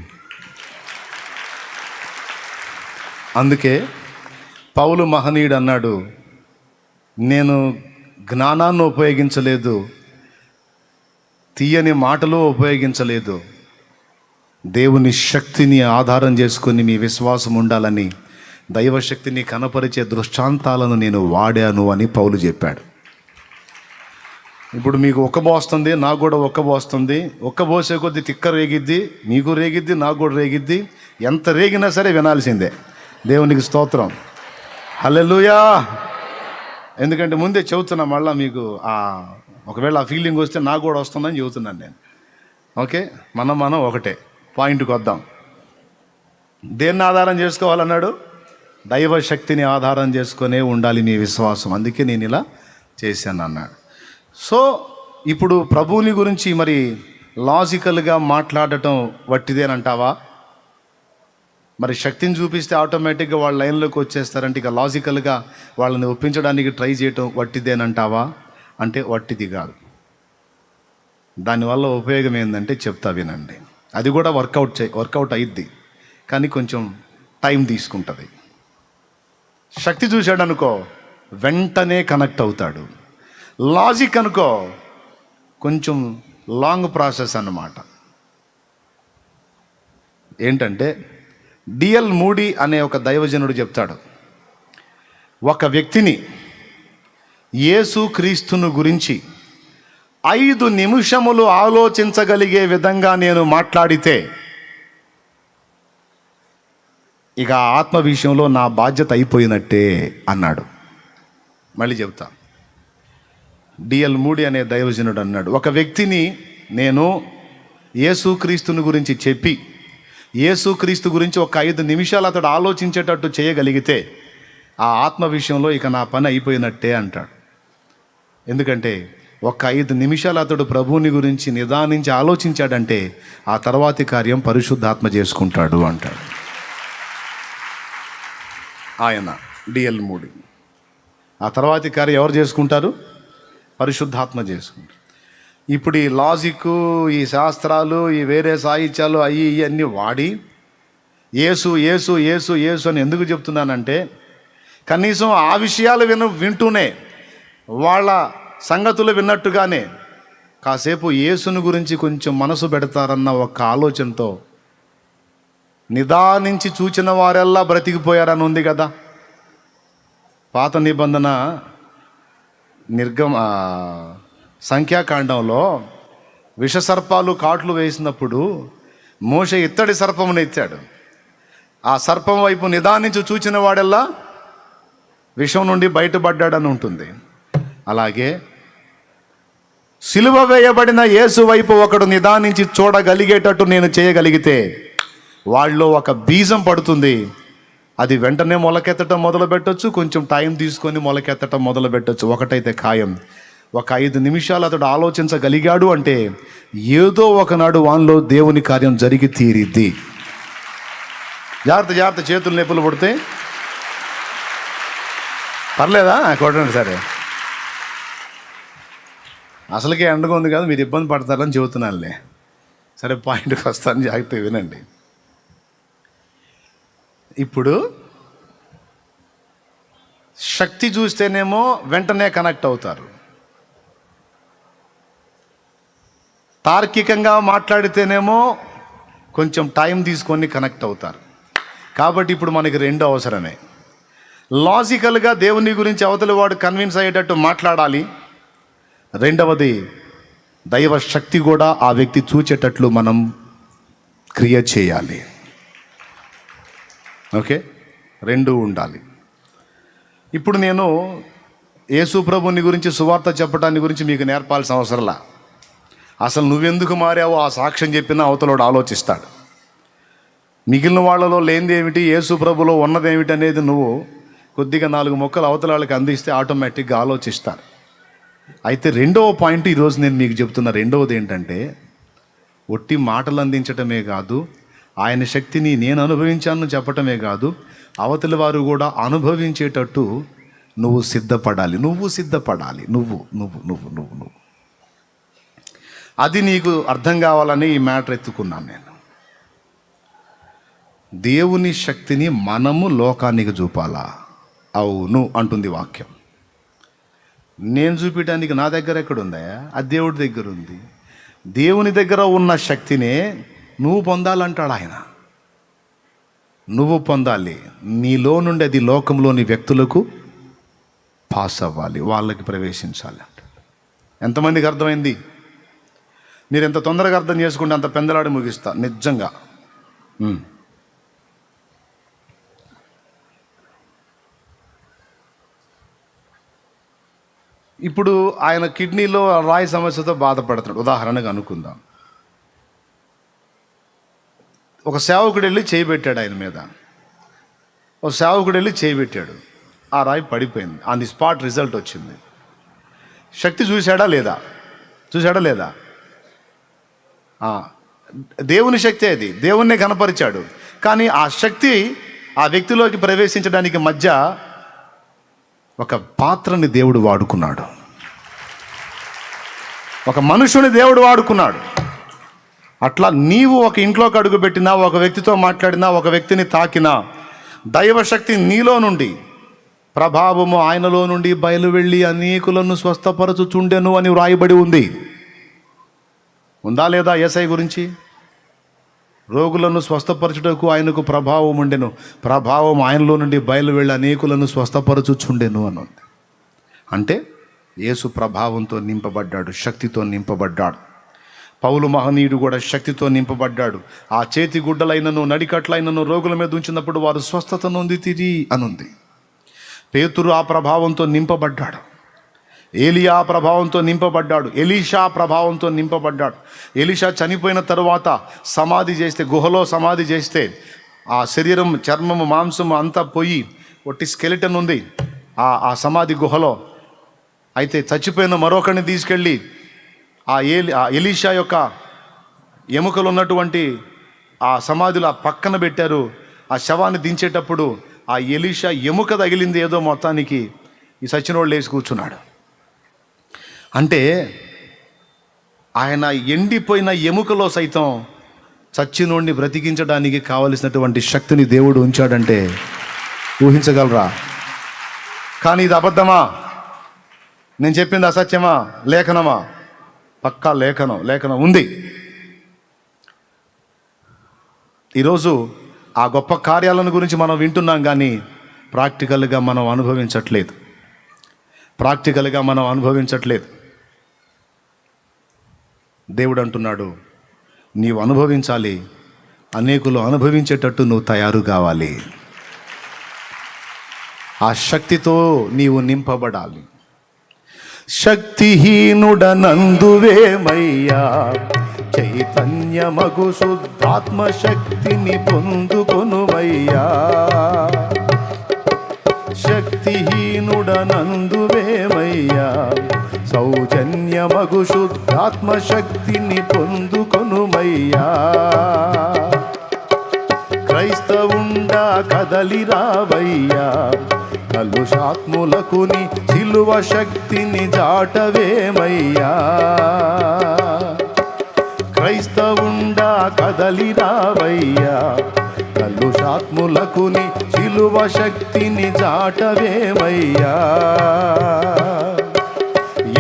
అందుకే పౌలు మహనీయుడు అన్నాడు, నేను జ్ఞానాన్ని ఉపయోగించలేదు, తీయని మాటలు ఉపయోగించలేదు, దేవుని శక్తిని ఆధారం చేసుకొని మీ విశ్వాసం ఉండాలని దైవశక్తిని కనపరిచే దృష్టాంతాలను నేను వాడాను అని పౌలు చెప్పాడు. ఇప్పుడు మీకు ఒక్కబోస్తుంది, నాకు కూడా ఒక్కబోస్తుంది. ఒక్కబోసే కొద్దీ తిక్క రేగిద్ది, మీకు రేగిద్ది, నాకు కూడా రేగిద్ది. ఎంత రేగినా సరే వినాల్సిందే. దేవునికి స్తోత్రం, హల్లెలూయా. ఎందుకంటే ముందే చెబుతున్నా, మళ్ళీ మీకు ఒకవేళ ఆ ఫీలింగ్ వస్తే నాకు కూడా వస్తుందని చెబుతున్నాను నేను. ఓకే, మనం ఒకటే పాయింట్కి వద్దాం. దేన్ని ఆధారం చేసుకోవాలన్నాడు? దైవశక్తిని ఆధారం చేసుకునే ఉండాలి మీ విశ్వాసం. అందుకే నేను ఇలా చేశాను అన్నాడు. సో ఇప్పుడు ప్రభువుని గురించి మరి లాజికల్గా మాట్లాడటం వట్టిదేనంటావా? మరి శక్తిని చూపిస్తే ఆటోమేటిక్గా వాళ్ళ లైన్లోకి వచ్చేస్తారంటే ఇక లాజికల్గా వాళ్ళని ఒప్పించడానికి ట్రై చేయటం వట్టిదేనంటావా అంటే వట్టిది కాదు. దానివల్ల ఉపయోగం ఏంటంటే చెప్తా వినండి. అది కూడా వర్కౌట్ అయ్యిద్ది, కానీ కొంచెం టైం తీసుకుంటుంది. శక్తి చూశాడు అనుకో, వెంటనే కనెక్ట్ అవుతాడు. లాజిక్ అనుకో, కొంచెం లాంగ్ ప్రాసెస్ అన్నమాట. ఏంటంటే డిఎల్ మూడీ అనే ఒక దైవజనుడు చెప్తాడు, ఒక వ్యక్తిని యేసు క్రీస్తును గురించి 5 నిమిషములు ఆలోచించగలిగే విధంగా నేను మాట్లాడితే ఇక ఆత్మ విషయంలో నా బాధ్యత అయిపోయినట్టే అన్నాడు. మళ్ళీ చెప్తా. డిఎల్ మూడీ అనే దైవజనుడు అన్నాడు, ఒక వ్యక్తిని నేను యేసుక్రీస్తుని గురించి చెప్పి యేసుక్రీస్తు గురించి ఒక 5 నిమిషాలు అతడు ఆలోచించేటట్టు చేయగలిగితే ఆ ఆత్మ విషయంలో ఇక నా పని అయిపోయినట్టే అంటాడు. ఎందుకంటే ఒక 5 నిమిషాలు అతడు ప్రభువుని గురించి నిదానించి ఆలోచించాడంటే ఆ తర్వాతి కార్యం పరిశుద్ధాత్మ చేసుకుంటాడు అంటాడు ఆయన, డిఎల్ మూడీ. ఆ తర్వాతి కార్యం ఎవరు చేసుకుంటారు? పరిశుద్ధాత్మ చేసుకుంటారు. ఇప్పుడు ఈ లాజిక్, ఈ శాస్త్రాలు, ఈ వేరే సాహిత్యాలు అవి ఇవన్నీ వాడి యేసు యేసు యేసు యేసు అని ఎందుకు చెప్తున్నానంటే, కనీసం ఆ విషయాలు వింటూనే వాళ్ళ సంగతులు విన్నట్టుగానే కాసేపు యేసుని గురించి కొంచెం మనసు పెడతారన్న ఒక ఆలోచనతో నిదానించి చూచిన వారెల్లా బ్రతికిపోయారని ఉంది కదా. పాత నిబంధన సంఖ్యాకాండంలో విషసర్పాలు కాట్లు వేసినప్పుడు మోషే ఇత్తడి సర్పమును ఎత్తాడు. ఆ సర్పం వైపు నిదానించి చూచిన వాడెల్లా విషం నుండి బయటపడ్డాడని ఉంటుంది. అలాగే సిలువ వేయబడిన యేసు వైపు ఒకడు నిదానించి చూడగలిగేటట్టు నేను చేయగలిగితే వాళ్ళలో ఒక బీజం పడుతుంది. అది వెంటనే మొలకెత్తటం మొదలు పెట్టచ్చు, కొంచెం టైం తీసుకొని మొలకెత్తటం మొదలు పెట్టచ్చు. ఒకటైతే ఖాయం, ఒక 5 నిమిషాలు అతడు ఆలోచించగలిగాడు అంటే ఏదో ఒకనాడు వానిలో దేవుని కార్యం జరిగి తీరిద్ది. జాగ్రత్త, చేతులు నొప్పులు పడితే పర్లేదా? కొట్టండి. సరే, అసలుకే ఎండగా ఉంది కదా, మీరు ఇబ్బంది పడతారని చెబుతున్నానులే. సరే, పాయింట్కి వస్తాను, జాగ్రత్తగా వినండి. ఇప్పుడు శక్తి చూస్తేనేమో వెంటనే కనెక్ట్ అవుతారు, తార్కికంగా మాట్లాడితేనేమో కొంచెం టైం తీసుకొని కనెక్ట్ అవుతారు. కాబట్టి ఇప్పుడు మనకి 2 అవసరమే. లాజికల్గా దేవుని గురించి అవతలి వాడు కన్విన్స్ అయ్యేటట్టు మాట్లాడాలి. రెండవది, దైవ శక్తి కూడా ఆ వ్యక్తి చూచేటట్లు మనం క్రియేట్ చేయాలి. ఓకే, 2 ఉండాలి. ఇప్పుడు నేను యేసు ప్రభుని గురించి సువార్త చెప్పడాన్ని గురించి మీకు నేర్పాల్సిన అవసరంలా. అసలు నువ్వెందుకు మారావో ఆ సాక్ష్యం చెప్పినా అవతలోడు ఆలోచిస్తాడు. మిగిలిన వాళ్ళలో లేనిది ఏమిటి, యేసు ప్రభులో ఉన్నదేమిటి అనేది నువ్వు కొద్దిగా 4 మొక్కలు అవతల వాళ్ళకి అందిస్తే ఆటోమేటిక్గా ఆలోచిస్తారు. అయితే రెండవ పాయింట్ ఈరోజు నేను మీకు చెప్తున్న రెండవది ఏంటంటే, ఒట్టి మాటలు అందించటమే కాదు, ఆయన శక్తిని నేను అనుభవించాను చెప్పటమే కాదు, అవతలి వారు కూడా అనుభవించేటట్టు నువ్వు సిద్ధపడాలి. నువ్వు అది నీకు అర్థం కావాలని ఈ మ్యాటర్ ఎత్తుకున్నాను నేను. దేవుని శక్తిని మనము లోకానికి చూపాలా? అవును అంటుంది వాక్యం. నేను చూపించడానికి నా దగ్గర ఎక్కడుందా? అది దేవుడి దగ్గర ఉంది. దేవుని దగ్గర ఉన్న శక్తినే నువ్వు పొందాలంటాడు ఆయన. నువ్వు పొందాలి. నీలో నుండి అది లోకంలోని వ్యక్తులకు పాస్ అవ్వాలి, వాళ్ళకి ప్రవేశించాలి అంట. ఎంతమందికి అర్థమైంది? మీరు ఎంత తొందరగా అర్థం చేసుకుంటే అంత పెందలాడి ముగిస్తా నిజంగా. ఇప్పుడు ఆయన కిడ్నీలో రాయి సమస్యతో బాధపడుతున్నాడు, ఉదాహరణగా అనుకుందాం. ఒక సేవకుడు వెళ్ళి చేయి పెట్టాడు ఆయన మీద. ఆ రాయి పడిపోయింది. ఆన్ ది స్పాట్ రిజల్ట్ వచ్చింది. శక్తి చూశాడా లేదా? దేవుని శక్తి అది, దేవుణ్ణి కనపరిచాడు. కానీ ఆ శక్తి ఆ వ్యక్తిలోకి ప్రవేశించడానికి మధ్య ఒక పాత్రని దేవుడు వాడుకున్నాడు, ఒక మనుషుని దేవుడు వాడుకున్నాడు. అట్లా నీవు ఒక ఇంట్లోకి అడుగు పెట్టినా, ఒక వ్యక్తితో మాట్లాడినా, ఒక వ్యక్తిని తాకినా, దైవశక్తి నీలో నుండి, ప్రభావము ఆయనలో నుండి బయలు వెళ్ళి అనేకులను స్వస్థపరచుచుండెను అని వ్రాయబడి ఉంది. ఉందా లేదా? యేసయ్య గురించి రోగులను స్వస్థపరచుటకు ఆయనకు ప్రభావం ఉండెను, ప్రభావం ఆయనలో నుండి బయలు వెళ్ళి అనేకులను స్వస్థపరచుచుండెను అని ఉంది. అంటే యేసు ప్రభావంతో నింపబడ్డాడు, శక్తితో నింపబడ్డాడు. పౌలు మహనీయుడు కూడా శక్తితో నింపబడ్డాడు. ఆ చేతి గుడ్డలైనను నడికట్లైనను రోగుల మీద ఉంచినప్పుడు వారు స్వస్థత నొందితిరి అనుంది. పేతురు ఆ ప్రభావంతో నింపబడ్డాడు. ఏలియా ప్రభావంతో నింపబడ్డాడు. ఎలీషా ప్రభావంతో నింపబడ్డాడు. ఎలీషా చనిపోయిన తరువాత గుహలో సమాధి చేస్తే ఆ శరీరం, చర్మము, మాంసము అంతా పోయి ఒట్టి స్కెలిటన్ ఉంది ఆ సమాధి గుహలో. అయితే చచ్చిపోయిన మరొకరిని తీసుకెళ్ళి ఆ ఎలీషా యొక్క ఎముకలు ఉన్నటువంటి ఆ సమాధిలో పక్కన పెట్టారు. ఆ శవాన్ని దించేటప్పుడు ఆ ఎలీషా ఎముక తగిలింది ఏదో మొత్తానికి. ఈ సచ్చినోళ్ళు లేచి కూర్చున్నాడు. అంటే ఆయన ఎండిపోయిన ఎముకలో సైతం చచ్చినోడిని బ్రతికించడానికి కావలసినటువంటి శక్తిని దేవుడు ఉంచాడంటే ఊహించగలరా? కానీ ఇది అబద్ధమా? నేను చెప్పింది అసత్యమా? లేఖనమా? పక్కా లేఖనం ఉంది. ఈరోజు ఆ గొప్ప కార్యాలను గురించి మనం వింటున్నాం, కానీ ప్రాక్టికల్గా మనం అనుభవించట్లేదు. దేవుడు అంటున్నాడు, నీవు అనుభవించాలి, అనేకులు అనుభవించేటట్టు నువ్వు తయారు కావాలి. ఆ శక్తితో నీవు నింపబడాలి. శక్తిహీనుడనందువేమయ్యా, చైతన్యమగు శుద్ధాత్మ శక్తిని పొందుకొనుమయ్యా. శక్తిహీనుడనందువేమయ్యా, సౌజన్యమగు శుద్ధాత్మ శక్తిని పొందుకొనుమయ్యా. క్రైస్తవుండా కదలిరావయ్యా, కలుషాత్ములకుని సిలువ శక్తిని జాటవేమయ్యా. క్రైస్తవుండా కదలిరావయ్యా, కలుషాత్ములకుని సిలువ శక్తిని జాటవేమయ్యా.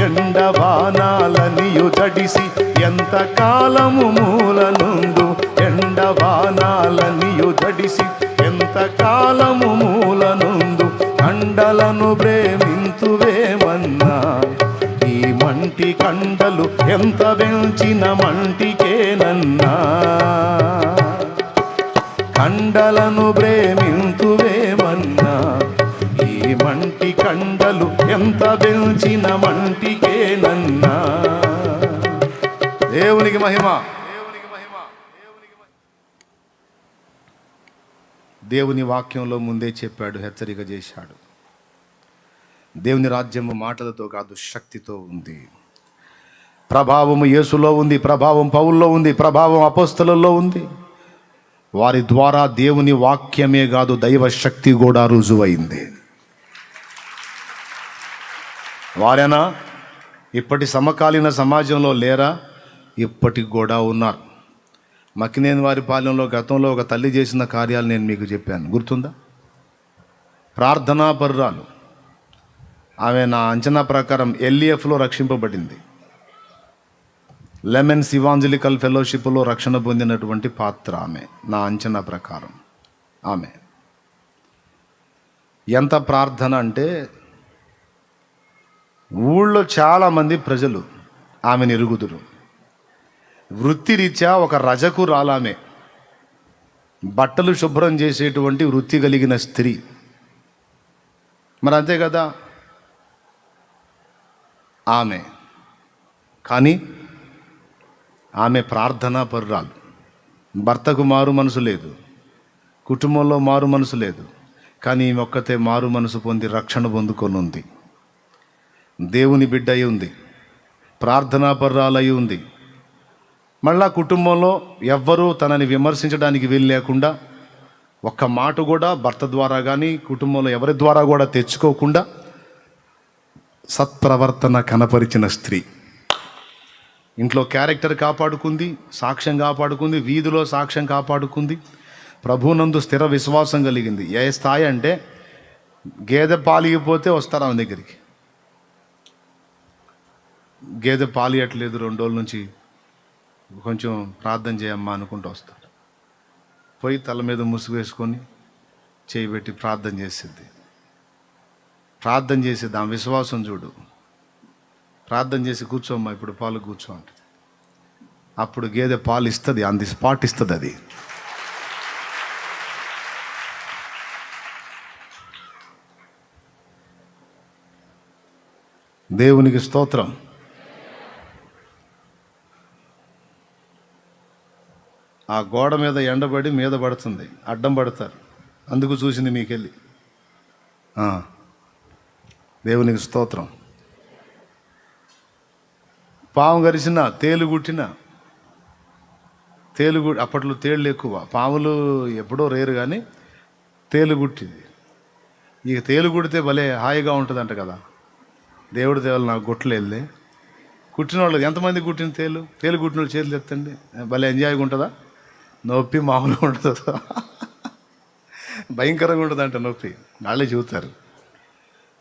ఎండవానాలనియు తడిసి ఎంత కాలము మూలనుందు, ఎండవానాలనియు తడిసి ఎంత కాలము మూలనుందు, కండలను ప్రేమింతువేమన్నా. ఈ మంటి కండలు ఎంత పెంచిన మంటికేనన్నా. కండలను ప్రేమింతువేమన్నా, ఈ మంటి కండలు ఎంత పెంచిన మంటికేనన్నా. దేవునికి మహిమ. దేవుని వాక్యంలో ముందే చెప్పాడు, హెచ్చరిక చేశాడు. దేవుని రాజ్యము మాటలతో కాదు, శక్తితో ఉంది. ప్రభావము యేసులో ఉంది, ప్రభావం పౌల్లో ఉంది, ప్రభావం అపోస్తలుల్లో ఉంది. వారి ద్వారా దేవుని వాక్యమే కాదు, దైవ శక్తి కూడా రుజువైంది. వారేనా ఇప్పటి సమకాలీన సమాజంలో లేరా? ఇప్పటికి కూడా ఉన్నారు. మక్కినేని వారి పాలెంలో గతంలో ఒక తల్లి చేసిన కార్యాలు నేను మీకు చెప్పాను, గుర్తుందా? ప్రార్థనా పరురాలు. ఆమె నా అంచనా ప్రకారం LEFలో రక్షింపబడింది. లెమన్స్ ఇవాంజలికల్ ఫెలోషిప్లో రక్షణ పొందినటువంటి పాత్ర ఆమె, నా అంచనా ప్రకారం. ఆమె ఎంత ప్రార్థన అంటే, ఊళ్ళో చాలామంది ప్రజలు ఆమెను ఎరుగుదురు. వృత్తిరీత్యా ఒక రజకురాలామె, బట్టలు శుభ్రం చేసేటువంటి వృత్తి కలిగిన స్త్రీ. మరి అంతే కదా ఆమె. కానీ ఆమె ప్రార్థనా పరురాలు. భర్తకు మారు మనసు లేదు, కుటుంబంలో మారు మనసు లేదు, కానీ ఈమె ఒక్కతే మారు మనసు పొంది రక్షణ పొందుకొని ఉంది. దేవుని బిడ్డ అయి ఉంది, ప్రార్థనా పరురాలు అయి ఉంది. మళ్ళా కుటుంబంలో ఎవ్వరూ తనని విమర్శించడానికి వీలు లేకుండా, ఒక్క మాట కూడా భర్త ద్వారా కానీ కుటుంబంలో ఎవరి ద్వారా కూడా తెచ్చుకోకుండా సత్ప్రవర్తన కనపరిచిన స్త్రీ. ఇంట్లో క్యారెక్టర్ కాపాడుకుంది, సాక్ష్యం కాపాడుకుంది, వీధిలో సాక్ష్యం కాపాడుకుంది, ప్రభువునందు స్థిర విశ్వాసం కలిగింది. ఏ స్థాయి అంటే, గేదె పాలిగిపోతే వస్తారు ఆమె దగ్గరికి. గేదె పాలియట్లేదు 2 రోజుల నుంచి, కొంచెం ప్రార్థన చేయమ్మా అనుకుంటూ వస్తాడు. పోయి తల మీద ముసుగు వేసుకొని చేయి పెట్టి ప్రార్థన చేసేది. ఆమె విశ్వాసం చూడు. ప్రార్థన చేసి కూర్చోమ్మా, ఇప్పుడు పాలు కూర్చో అంటే అప్పుడు గేదె పాలు ఇస్తుంది, ఆన్ ది స్పాట్ ఇస్తుంది. అది దేవునికి స్తోత్రం. ఆ గోడ మీద ఎండబడి మీద పడుతుంది, అడ్డం పడతారు, అందుకు చూసింది మీకెళ్ళి. దేవునికి స్తోత్రం. పాము గరిచిన, తేలు గుట్టిన, అప్పట్లో తేళ్ళు ఎక్కువ, పాములు ఎప్పుడో రేరు, కానీ తేలు గుట్టింది. ఇక తేలు గుడితే భలే హాయిగా ఉంటుందంట కదా. దేవుడి దేవాలు నాకు గుట్టలు వెళ్ళే కుట్టిన వాళ్ళు ఎంతమంది కుట్టిన తేలు కుట్టిన వాళ్ళు చేతులు ఎత్తండి, భలే ఎంజాయ్గా ఉంటుందా? నొప్పి మామూలుగా ఉంటుంది, భయంకరంగా ఉంటుందంట నొప్పి. వాళ్ళే చూస్తారు,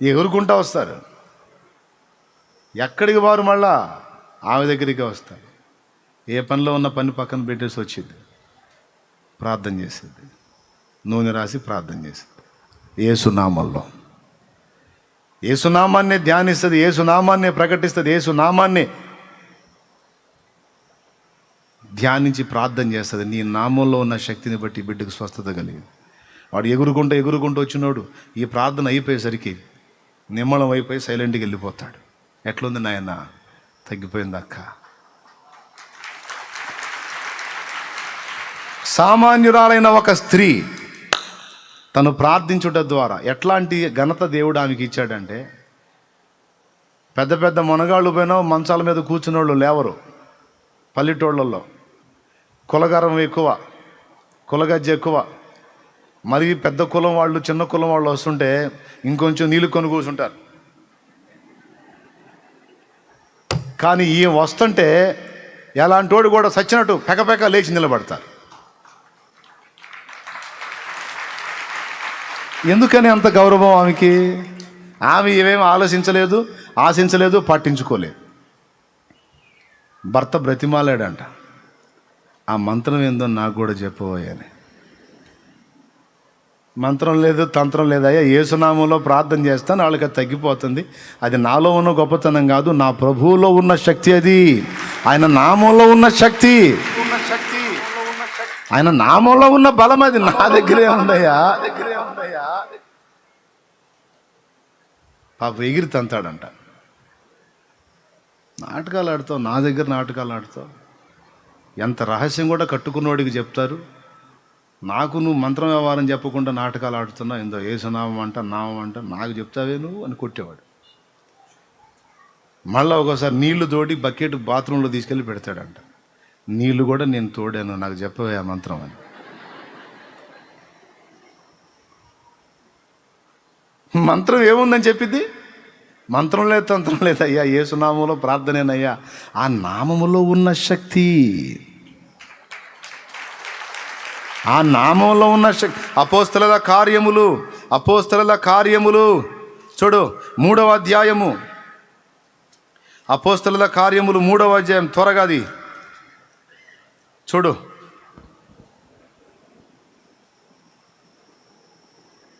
ఎగురుకుంటా వస్తారు. ఎక్కడికి వారు మళ్ళా ఆమె దగ్గరికి వస్తారు. ఏ పనిలో ఉన్న పని పక్కన పెట్టేసి వచ్చింది, ప్రార్థన చేసేది, నూనె రాసి ప్రార్థన చేసేది. యేసునామంలో, యేసునామాన్నే ధ్యానిస్తుంది, యేసునామాన్నే ప్రకటిస్తుంది, యేసునామాన్నే ధ్యానించి ప్రార్థన చేస్తుంది. నీ నామంలో ఉన్న శక్తిని బట్టి బిడ్డకు స్వస్థత కలిగింది. వాడు ఎగురుకుంటూ వచ్చినోడు ఈ ప్రార్థన అయిపోయేసరికి నిమ్మళం అయిపోయి సైలెంట్గా వెళ్ళిపోతాడు. ఎట్లుంది నాయన? తగ్గిపోయింది అక్క. సామాన్యురాలైన ఒక స్త్రీ తను ప్రార్థించుట ద్వారా ఎట్లాంటి ఘనత దేవుడు ఆమెకి ఇచ్చాడంటే, పెద్ద పెద్ద మునగాళ్ళు పోయినా మంచాల మీద కూర్చున్న వాళ్ళు లేవరు. పల్లెటూళ్ళల్లో కులగరం ఎక్కువ, కులగజ్జ ఎక్కువ. మరి పెద్ద కులం వాళ్ళు, చిన్న కులం వాళ్ళు వస్తుంటే ఇంకొంచెం నీళ్ళు కొని కూర్చుంటారు. కానీ ఈ వస్తుంటే ఎలాంటోడు కూడా సచ్చినట్టు పెకపెక లేచి నిలబడతారు. ఎందుకని అంత గౌరవం ఆమెకి? ఆమె ఇవేమి ఆశించలేదు, పట్టించుకోలేదు. భర్త బ్రతిమాలాడంట, ఆ మంత్రం ఏందో నాకు కూడా చెప్పబోయని. మంత్రం లేదు, తంత్రం లేదయ్యా, యేసునామంలో ప్రార్థన చేస్తాను, వాళ్ళకి అది తగ్గిపోతుంది. అది నాలో ఉన్న గొప్పతనం కాదు, నా ప్రభువులో ఉన్న శక్తి. అది ఆయన నామంలో ఉన్న శక్తి, ఆయన నామంలో ఉన్న బలం. అది నా దగ్గరే ఉందయ్యా. పాప ఎగిరి తంతాడంట. నాటకాలు ఆడుతావు, నా దగ్గర నాటకాలు ఆడుతావు. ఎంత రహస్యం కూడా కట్టుకున్నోడికి చెప్తారు. నాకు నువ్వు మంత్రం వ్యవహారం చెప్పకుండా నాటకాలు ఆడుతున్నావు, ఏందో ఏసునామం అంట నామం అంట నాకు చెప్తావే నువ్వు అని కొట్టేవాడు. మళ్ళీ ఒకసారి నీళ్లు తోడి బకెట్ బాత్రూంలో తీసుకెళ్ళి పెడతాడంట. నీళ్లు కూడా నేను తోడాను, నాకు చెప్పవే ఆ మంత్రం అని. మంత్రం ఏముందని చెప్పిద్ది? మంత్రం లేదు, తంత్రం లేదయ్యా, యేసునామంలో ప్రార్థనేనయ్యా. ఆ నామములో ఉన్న శక్తి, ఆ నామంలో ఉన్న శక్తి. అపోస్తలుల కార్యములు చూడు 3వ అధ్యాయము. అపోస్తలుల కార్యములు 3వ అధ్యాయం, త్వరగా అది చూడు.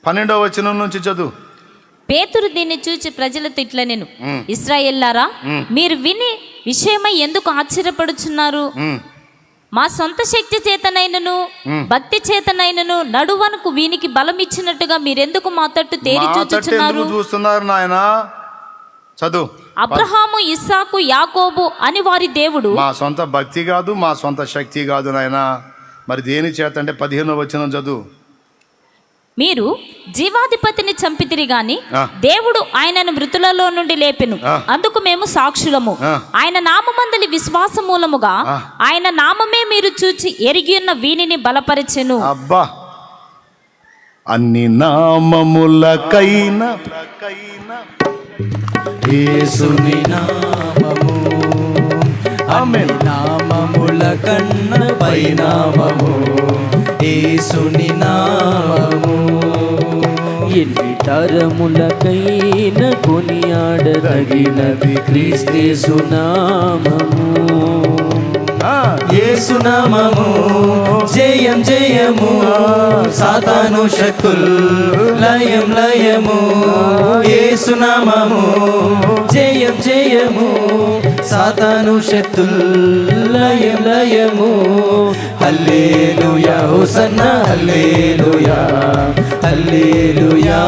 12వ వచనం నుంచి చదువు. పేతురు దీన్ని చూచి ప్రజలతో ఇట్లా, నేను ఇశ్రాయేల్లారా, మీరు విని విషయమై ఎందుకు ఆశ్చర్యపడుచున్నారు? మా సొంత శక్తి చేతనైనను భక్తి చేతనైనను నడువనుకు వీనికి బలం ఇచ్చినట్టుగా మీరెందుకు మా తట్టు తేరి చూస్తున్నారు నాయన? చదువు. అబ్రహాము, ఇస్సాకు, యాకోబు అని వారి దేవుడు. మా సొంత భక్తి కాదు, మా సొంత శక్తి కాదు నాయన. మరి దేని చేత అంటే 15వ వచనం చదువు. మీరు జీవాధిపతిని చంపితిరి గాని దేవుడు ఆయనను మృతులలో నుండి లేపెను, అందుకు మేము సాక్షులము. ఆయన నామమందలి విశ్వాస మూలముగా ఆయన నామమే మీరు చూచి ఎరిగి ఉన్న వీనిని బలపరిచెను. అబ్బా, అన్ని నామములకైనా యేసుని నామము, అన్ని నామముల కన్న పై నామము యేసుని నామము. ఎన్ని తరములకైన కొనియాడదగినది క్రీస్తు నామము. యేసునామము జయం జయము, సాతాను శక్తుల్ లయం లయము. యేసునామము జయం జయము, సాతాను శక్తుల్ లయం లయము. హల్లెలూయా హోసన్నా హల్లెలూయా హల్లెలూయా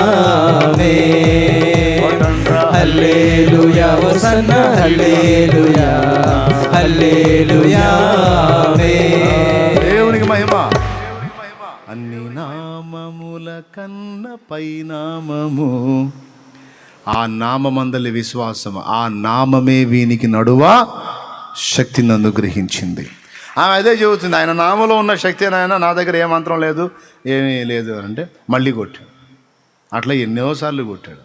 ఆమేన్. హల్లెలూయా హోసన్నా హల్లెలూయా హల్లెలూయా ఆమేన్. దేవునికి మహిమ. అన్ని నామముల కన్న పై నామము, ఆ నామమందలి విశ్వాసము, ఆ నామమే వీనికి నడువా శక్తిని అనుగ్రహించింది. ఆమె అదే చెబుతుంది, ఆయన నామలో ఉన్న శక్తి నాయన, నా దగ్గర ఏ మంత్రం లేదు ఏమీ లేదు అంటే మళ్ళీ కొట్టాడు. అట్లా ఎన్నోసార్లు కొట్టాడు.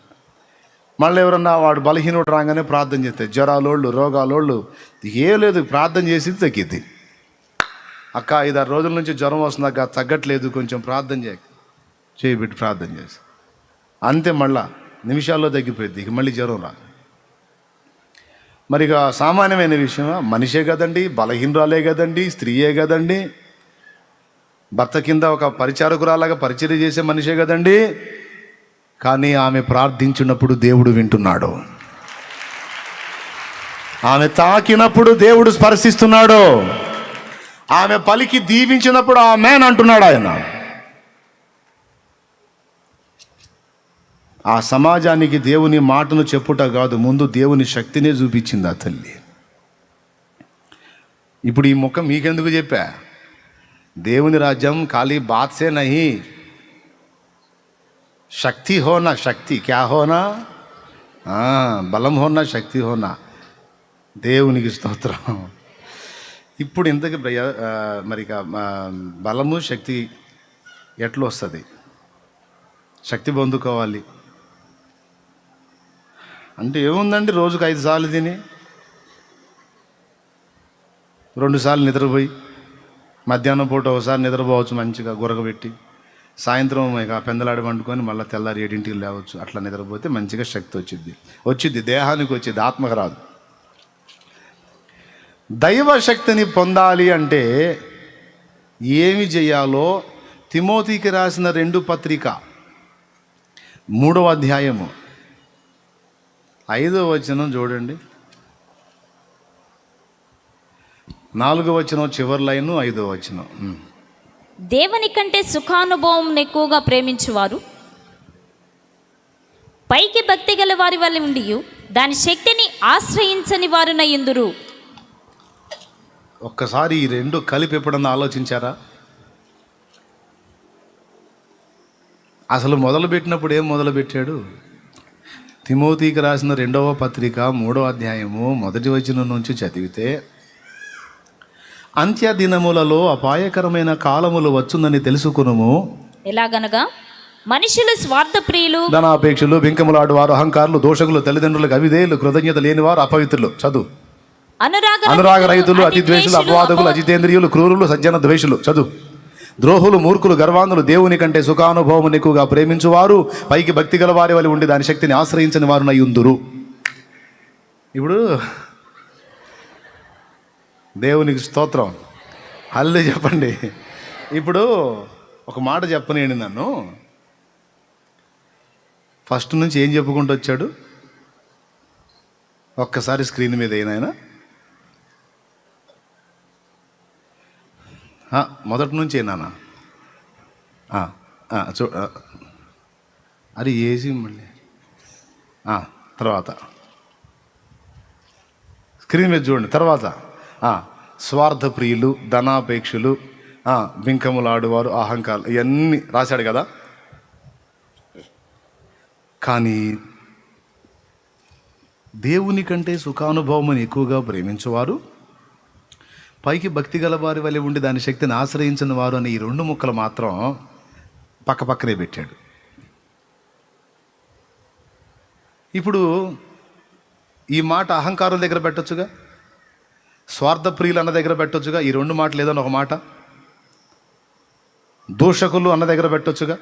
మళ్ళీ ఎవరన్నా వాడు బలహీనుడు రాగానే ప్రార్థన చేస్తే, జ్వరాలోళ్ళు రోగాలోళ్ళు ఏ లేదు, ప్రార్థన చేసి తగ్గిద్ది. అక్క 5-6 రోజుల నుంచి జ్వరం వస్తుంది అక్క, తగ్గట్లేదు, కొంచెం ప్రార్థన చేయబెట్టి ప్రార్థన చేసి అంతే, మళ్ళా నిమిషాల్లో తగ్గిపోయింది. ఇక మళ్ళీ జ్వరం రా. మరి ఇక సామాన్యమైన విషయం, మనిషే కదండి, బలహీనరాలే కదండి, స్త్రీయే కదండి, భర్త కింద ఒక పరిచారకురాలాగా పరిచర్య చేసే మనిషే కదండి. కానీ ఆమె ప్రార్థించినప్పుడు దేవుడు వింటున్నాడు. ఆమె తాకినప్పుడు దేవుడు స్పర్శిస్తున్నాడు. ఆమె పలికి దీవించినప్పుడు ఆమేన్ అంటున్నాడు ఆయన. ఆ సమాజానికి దేవుని మాటను చెప్పుట కాదు, ముందు దేవుని శక్తినే చూపించింది ఆ తల్లి. ఇప్పుడు ఈ ముఖం మీకెందుకు చెప్పా? దేవుని రాజ్యం ఖాళీ బాత్సే నహీ, శక్తి హోనా. శక్తి క్యా హోనా? బలం హోనా, శక్తి హోనా. దేవునికి స్తోత్రం. ఇప్పుడు ఇంతకు మరి బలము శక్తి ఎట్లా వస్తుంది? శక్తి పొందుకోవాలి అంటే ఏముందండి, రోజుకు 5 సార్లు తిని 2 సార్లు నిద్రపోయి, మధ్యాహ్నం పూట ఒకసారి నిద్రపోవచ్చు మంచిగా గురగబెట్టి, సాయంత్రం ఇక పెందలాడి వండుకొని మళ్ళీ తెల్లారి 7ంటికి లేవచ్చు. అట్లా నిద్రపోతే మంచిగా శక్తి వచ్చింది దేహానికి వచ్చింది, ఆత్మకు రాదు. దైవ శక్తిని పొందాలి అంటే ఏమి చేయాలో తిమోతికి రాసిన 2వ పత్రిక 3వ అధ్యాయము 5వ వచనం చూడండి. 4వ వచనం చివరి లైను, 5వ వచనం. దేవుని కంటే సుఖానుభవం ఎక్కువగా ప్రేమించువారు పైకి భక్తి గల వారి వల్ల ఉండి దాని శక్తిని ఆశ్రయించని వారునయ్యుందురు. ఒక్కసారి ఈ రెండు కలిపి ఎప్పుడన్నా ఆలోచించారా? అసలు మొదలుపెట్టినప్పుడు ఏం మొదలుపెట్టాడు? తిమోతికి రాసిన 2వ పత్రిక 3వ అధ్యాయము 1వ వచనం నుంచి చదివితే, అంత్య దినములలో అపాయకరమైన కాలములు వచ్చునని తెలుసుకునుము. ఎలాగనగా మనుషులు స్వార్థప్రియులు, ధనాపేక్షలు, బింకములాడువారు, అహంకారులు, దోషకులు, తల్లిదండ్రులకు అవిధేయులు, కృతజ్ఞత లేనివారు, అపవిత్రులు. చదువు. అనురాగ రహితులు, అతి ద్వేషులు, అపవాదకులు, అజితేంద్రియులు, క్రూరులు, సజ్జన ద్వేషులు. చదువు. ద్రోహులు, మూర్ఖులు, గర్వాంధులు, దేవుని కంటే సుఖానుభవం ఎక్కువగా ప్రేమించువారు, పైకి భక్తి గల వారి వల్ల ఉండి దాని శక్తిని ఆశ్రయించని వారు నయ్యుందురు. ఇప్పుడు దేవునికి స్తోత్రం, హల్లెలూయా చెప్పండి. ఇప్పుడు ఒక మాట చెప్పనేయండి. నన్ను ఫస్ట్ నుంచి ఏం చెప్పుకుంటూ వచ్చాడు? ఒక్కసారి స్క్రీన్ మీద ఏనాయనా మొదటి నుంచి ఏనానా అది ఏసి మళ్ళీ తర్వాత స్క్రీన్ మీద చూడండి. తర్వాత స్వార్థ ప్రియులు, ధనాపేక్షలు, బింకములాడువారు, అహంకారం, ఇవన్నీ రాశాడు కదా. కానీ దేవుని కంటే సుఖానుభవముని ఎక్కువగా ప్రేమించువారు, పైకి భక్తి గల వారి వల్ల ఉండి దాని శక్తిని ఆశ్రయించిన వారు అని ఈ 2 ముక్కలు మాత్రం పక్కనే పెట్టాడు. ఇప్పుడు ఈ మాట అహంకారుల దగ్గర పెట్టొచ్చుగా, స్వార్థ ప్రియులు అన్న దగ్గర పెట్టొచ్చుగా, ఈ 2 మాటలు ఏదైనా ఒక మాట. దూషకులు అన్న దగ్గర పెట్టొచ్చుగా,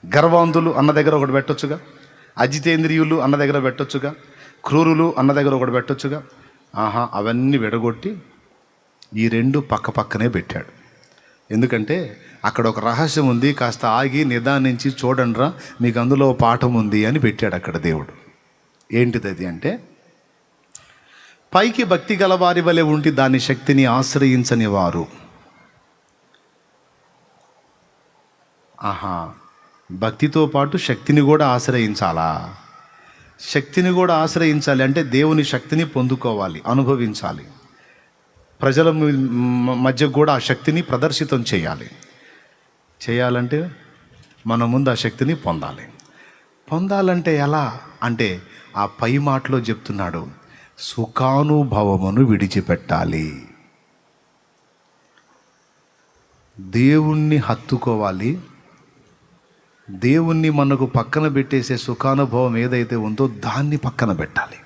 గర్వాంధులు అన్న దగ్గర ఒకటి పెట్టొచ్చుగా, అజితేంద్రియులు అన్న దగ్గర పెట్టొచ్చుగా, క్రూరులు అన్న దగ్గర ఒకటి పెట్టొచ్చుగా. అవన్నీ విడగొట్టి ఈ 2 పక్కనే పెట్టాడు. ఎందుకంటే అక్కడ ఒక రహస్యం ఉంది, కాస్త ఆగి నిదానించి చూడండిరా, మీకు అందులో పాఠం ఉంది అని పెట్టాడు అక్కడ దేవుడు. ఏంటిది అది అంటే, పైకి భక్తి గల వారి వలె ఉండి దాని శక్తిని ఆశ్రయించని వారు. భక్తితో పాటు శక్తిని కూడా ఆశ్రయించాలా? శక్తిని కూడా ఆశ్రయించాలి అంటే దేవుని శక్తిని పొందుకోవాలి, అనుభవించాలి. ప్రజల మధ్య కూడా ఆ శక్తిని ప్రదర్శితం చేయాలంటే మన ముందు ఆ శక్తిని పొందాలంటే ఎలా అంటే ఆ పై మాటలో చెప్తున్నాడు, సుఖానుభవమును విడిచిపెట్టాలి. దేవుణ్ణి హత్తుకోవాలి. దేవుణ్ణి మనకు పక్కన పెట్టేసే సుఖానుభవం ఏదైతే ఉందో దాన్ని పక్కన పెట్టాలి.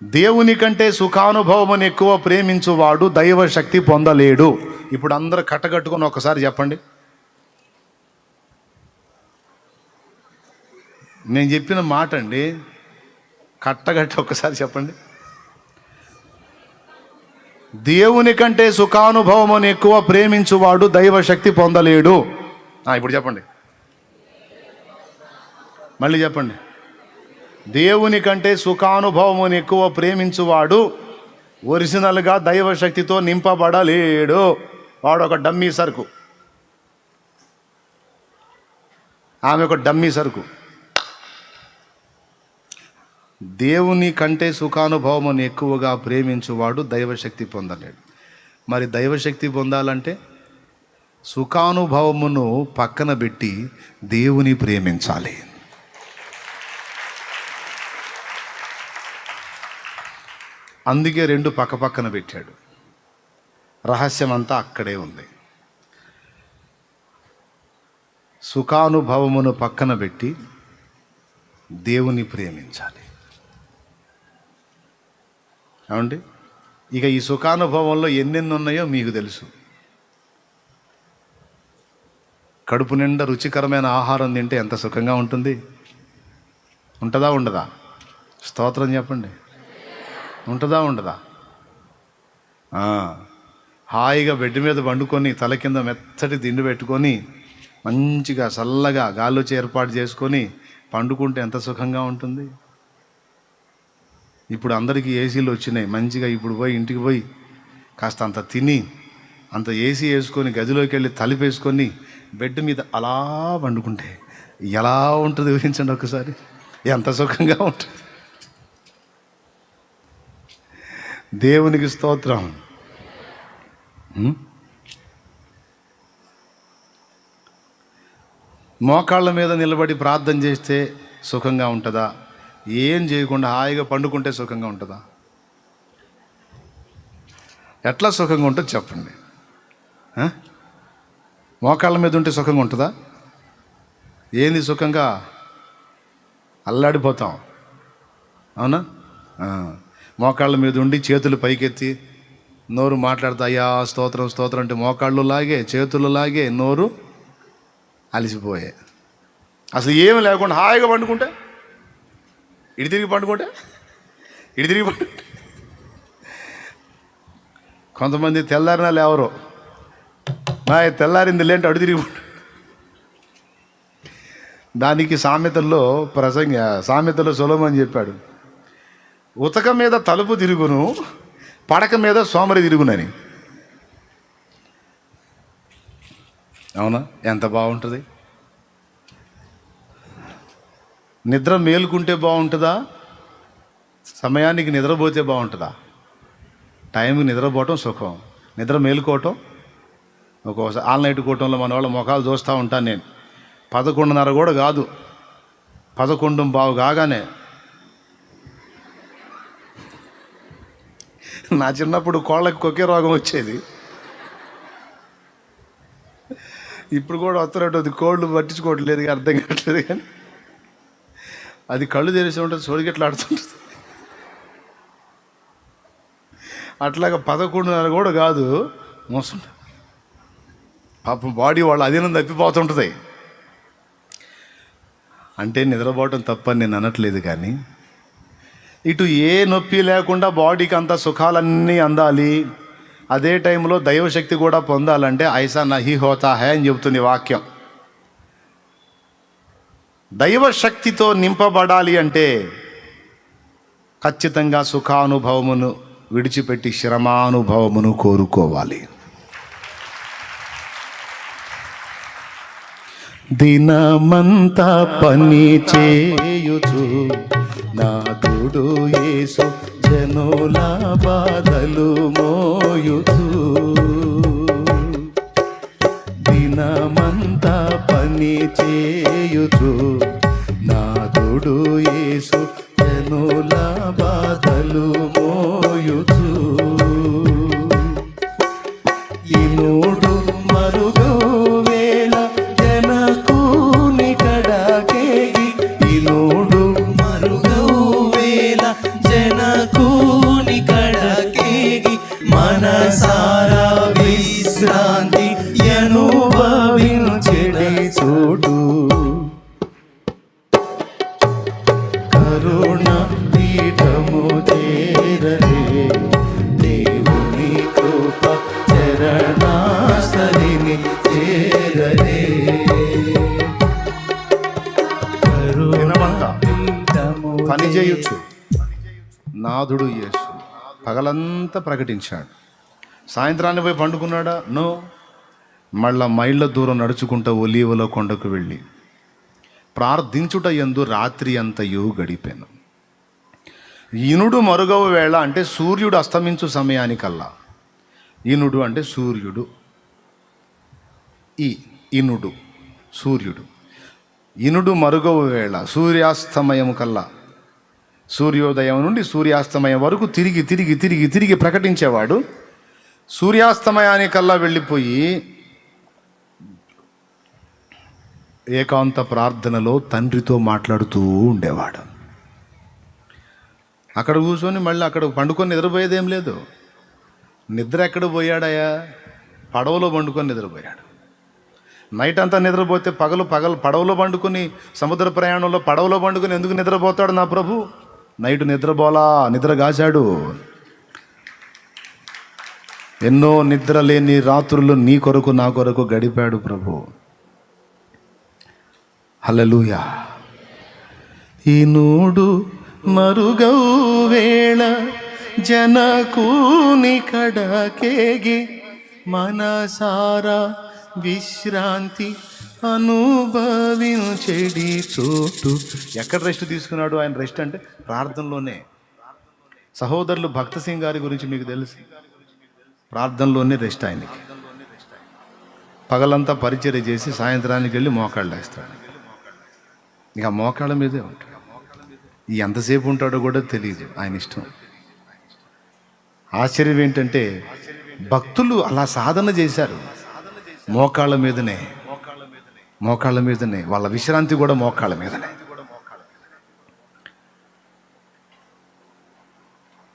దేవుని కంటే సుఖానుభవం ఎక్కువ ప్రేమించువాడు దైవ శక్తి పొందలేడు. ఇప్పుడు అందరూ కట్టగట్టుకొని ఒకసారి చెప్పండి. నేను చెప్పిన మాట అండి, కట్టగట్టి ఒకసారి చెప్పండి. దేవుని కంటే సుఖానుభవం ఎక్కువ ప్రేమించువాడు దైవ శక్తి పొందలేడు. ఇప్పుడు చెప్పండి, మళ్ళీ చెప్పండి. దేవుని కంటే సుఖానుభవం ఎక్కువ ప్రేమించువాడు ఒరిజినల్గా దైవశక్తితో నింపబడలేడు. వాడు ఒక డమ్మీ సరుకు, ఆమె ఒక డమ్మీ సరుకు. దేవుని కంటే సుఖానుభవం ఎక్కువగా ప్రేమించువాడు దైవశక్తి పొందలేడు. మరి దైవశక్తి పొందాలంటే సుఖానుభవమును పక్కన పెట్టి దేవుని ప్రేమించాలి. అందుకే 2 పక్కన పెట్టాడు. రహస్యం అంతా అక్కడే ఉంది. సుఖానుభవమును పక్కన పెట్టి దేవుని ప్రేమించాలి. ఏమండి, ఇక ఈ సుఖానుభవంలో ఎన్నెన్ని ఉన్నాయో మీకు తెలుసు. కడుపు నిండా రుచికరమైన ఆహారం తింటే ఎంత సుఖంగా ఉంటుంది? ఉంటుందా ఉండదా? స్తోత్రం చెప్పండి. ఉంటుందా ఉండదా? హాయిగా బెడ్ మీద వండుకొని తల కింద మెత్తటి దిండు పెట్టుకొని మంచిగా చల్లగా గాలిలోచి ఏర్పాటు చేసుకొని పండుకుంటే ఎంత సుఖంగా ఉంటుంది. ఇప్పుడు అందరికీ ఏసీలు వచ్చినాయి. మంచిగా ఇప్పుడు పోయి ఇంటికి పోయి కాస్త అంత తిని అంత ఏసీ వేసుకొని గదిలోకి వెళ్ళి తలుపేసుకొని బెడ్ మీద అలా వండుకుంటే ఎలా ఉంటుంది ఊహించండి ఒకసారి. ఎంత సుఖంగా ఉంటుంది. దేవునికి స్తోత్రం. మోకాళ్ళ మీద నిలబడి ప్రార్థన చేస్తే సుఖంగా ఉంటుందా? ఏం చేయకుండా హాయిగా పండుకుంటే సుఖంగా ఉంటుందా? ఎట్లా సుఖంగా ఉంటుందో చెప్పండి. మోకాళ్ళ మీద ఉంటే సుఖంగా ఉంటుందా? ఏంది సుఖంగా? అల్లాడిపోతాం. అవునా? మోకాళ్ళ మీద ఉండి చేతులు పైకెత్తి నోరు మాట్లాడుతా అయ్యా స్తోత్రం స్తోత్రం అంటే మోకాళ్ళు లాగే చేతులు లాగే నోరు అలసిపోయే. అసలు ఏమి లేకుండా హాయిగా పండుకుంటే ఇటు తిరిగి పండుకుంటే కొంతమంది తెల్లారినా లేవరు. తెల్లారింది లేంటే అడు తిరిగి దానికి సామెతల్లో సొలొమోను చెప్పాడు, ఉతక మీద తలుపు తిరుగును, పడక మీద సోమరి తిరుగునని. అవునా? ఎంత బాగుంటుంది. నిద్ర మేలుకుంటే బాగుంటుందా? సమయానికి నిద్రపోతే బాగుంటుందా? టైంకి నిద్రపోవటం సుఖం, నిద్ర మేలుకోవటం ఒక్కోసారి ఆల్ నైట్ కూటంలో మన వాళ్ళ ముఖాలు చూస్తూ ఉంటాను నేను. 11:30 కూడా కాదు, 11:15 కాగానే. నా చిన్నప్పుడు కోళ్ళకి కొక్కే రోగం వచ్చేది, ఇప్పుడు కూడా వస్తున్నట్టు కోళ్ళు పట్టించుకోవట్లేదు, అర్థం కావట్లేదు. కానీ అది కళ్ళు తెరిచి ఉంటుంది, సొడిగెట్లు ఆడుతుంటుంది. అట్లాగా 11:30 కూడా కాదు, మోసం పాపం బాడీ వాళ్ళ అధీనం తప్పిపోతుంటుంది. అంటే నిద్రపోవటం తప్పని నేను అనట్లేదు, కానీ ఇటు ఏ నొప్పి లేకుండా బాడీకి అంత సుఖాలన్నీ అందాలి, అదే టైంలో దైవశక్తి కూడా పొందాలంటే ఐసా నహి హోతా హై అని చెబుతుంది వాక్యం. దైవశక్తితో నింపబడాలి అంటే ఖచ్చితంగా సుఖానుభవమును విడిచిపెట్టి శ్రమానుభవమును కోరుకోవాలి. దినమంతా పని చేయుచు నాదుడు యేసు జనుల బాధలు మోయుచు. దినమంతా పని చేయుచు నాదుడు యేసు జనుల బాధలు మోయుచు. ఇనుడు మరుగు వేళ జనకుని కడకేగి, ఇనుడు మరుగు వేళ జనకుని కడకేగి, మనసారా విశ్రాంతి అనుభవించెడి చోటు. కరుణ పీఠము చేరలే దేవుని కృప చరణాస్థలిని చేరలే. పని చేయొచ్చు, నాథుడు యేసు పగలంతా ప్రకటించాడు. సాయంత్రాన్ని పోయి పండుకున్నాడా? నో. మళ్ళా మైళ్ళ దూరం నడుచుకుంటూ ఒలీవల కొండకు వెళ్ళి ప్రార్థించుట యందు రాత్రి అంతయు గడిపాను. ఇనుడు మరుగవ వేళ అంటే సూర్యుడు అస్తమించు సమయానికల్లా. ఇనుడు అంటే సూర్యుడు, ఇనుడు సూర్యుడు. ఇనుడు మరుగవ వేళ సూర్యాస్తమయం కల్లా, సూర్యోదయం నుండి సూర్యాస్తమయం వరకు తిరిగి తిరిగి తిరిగి తిరిగి ప్రకటించేవాడు. సూర్యాస్తమయానికల్లా వెళ్ళిపోయి ఏకాంత ప్రార్థనలో తండ్రితో మాట్లాడుతూ ఉండేవాడు. అక్కడ కూర్చొని మళ్ళీ అక్కడ పండుకొని నిద్రపోయేదేం లేదు. నిద్ర ఎక్కడ పోయాడయా? పడవలో పండుకొని నిద్రపోయాడు. నైట్ అంతా నిద్రపోతే పగలు పడవలో పండుకొని, సముద్ర ప్రయాణంలో పడవలో పండుకొని ఎందుకు నిద్రపోతాడు నా ప్రభు? నైట్ నిద్రపోలా, నిద్ర కాశాడు. ఎన్నో నిద్ర లేని రాత్రులు నీ కొరకు నా కొరకు గడిపాడు ప్రభు. హల్లెలూయా. ఈనూడు మరుగౌ వేళ జనకుని కడకేగి, మనసారా విశ్రాంతి అనుభవించెడి చోటు. ఎక్కడ రెస్ట్ తీసుకున్నాడు ఆయన? రెస్ట్ అంటే ప్రార్థనలోనే. సహోదరులు భక్త సింగ్ గారి గురించి మీకు తెలుసు, ప్రార్థనలోనే రెస్ట్ ఆయనకి. పగలంతా పరిచర్య చేసి సాయంత్రానికి వెళ్ళి మోకాళ్ళు వేస్తాడు. ఇక మోకాళ్ళ మీదే ఉంటాడు. ఎంతసేపు ఉంటాడో కూడా తెలియదు, ఆయన ఇష్టం. ఆశ్చర్యం ఏంటంటే భక్తులు అలా సాధన చేశారు, మోకాళ్ళ మీదనే వాళ్ళ విశ్రాంతి కూడా మోకాళ్ళ మీదనే.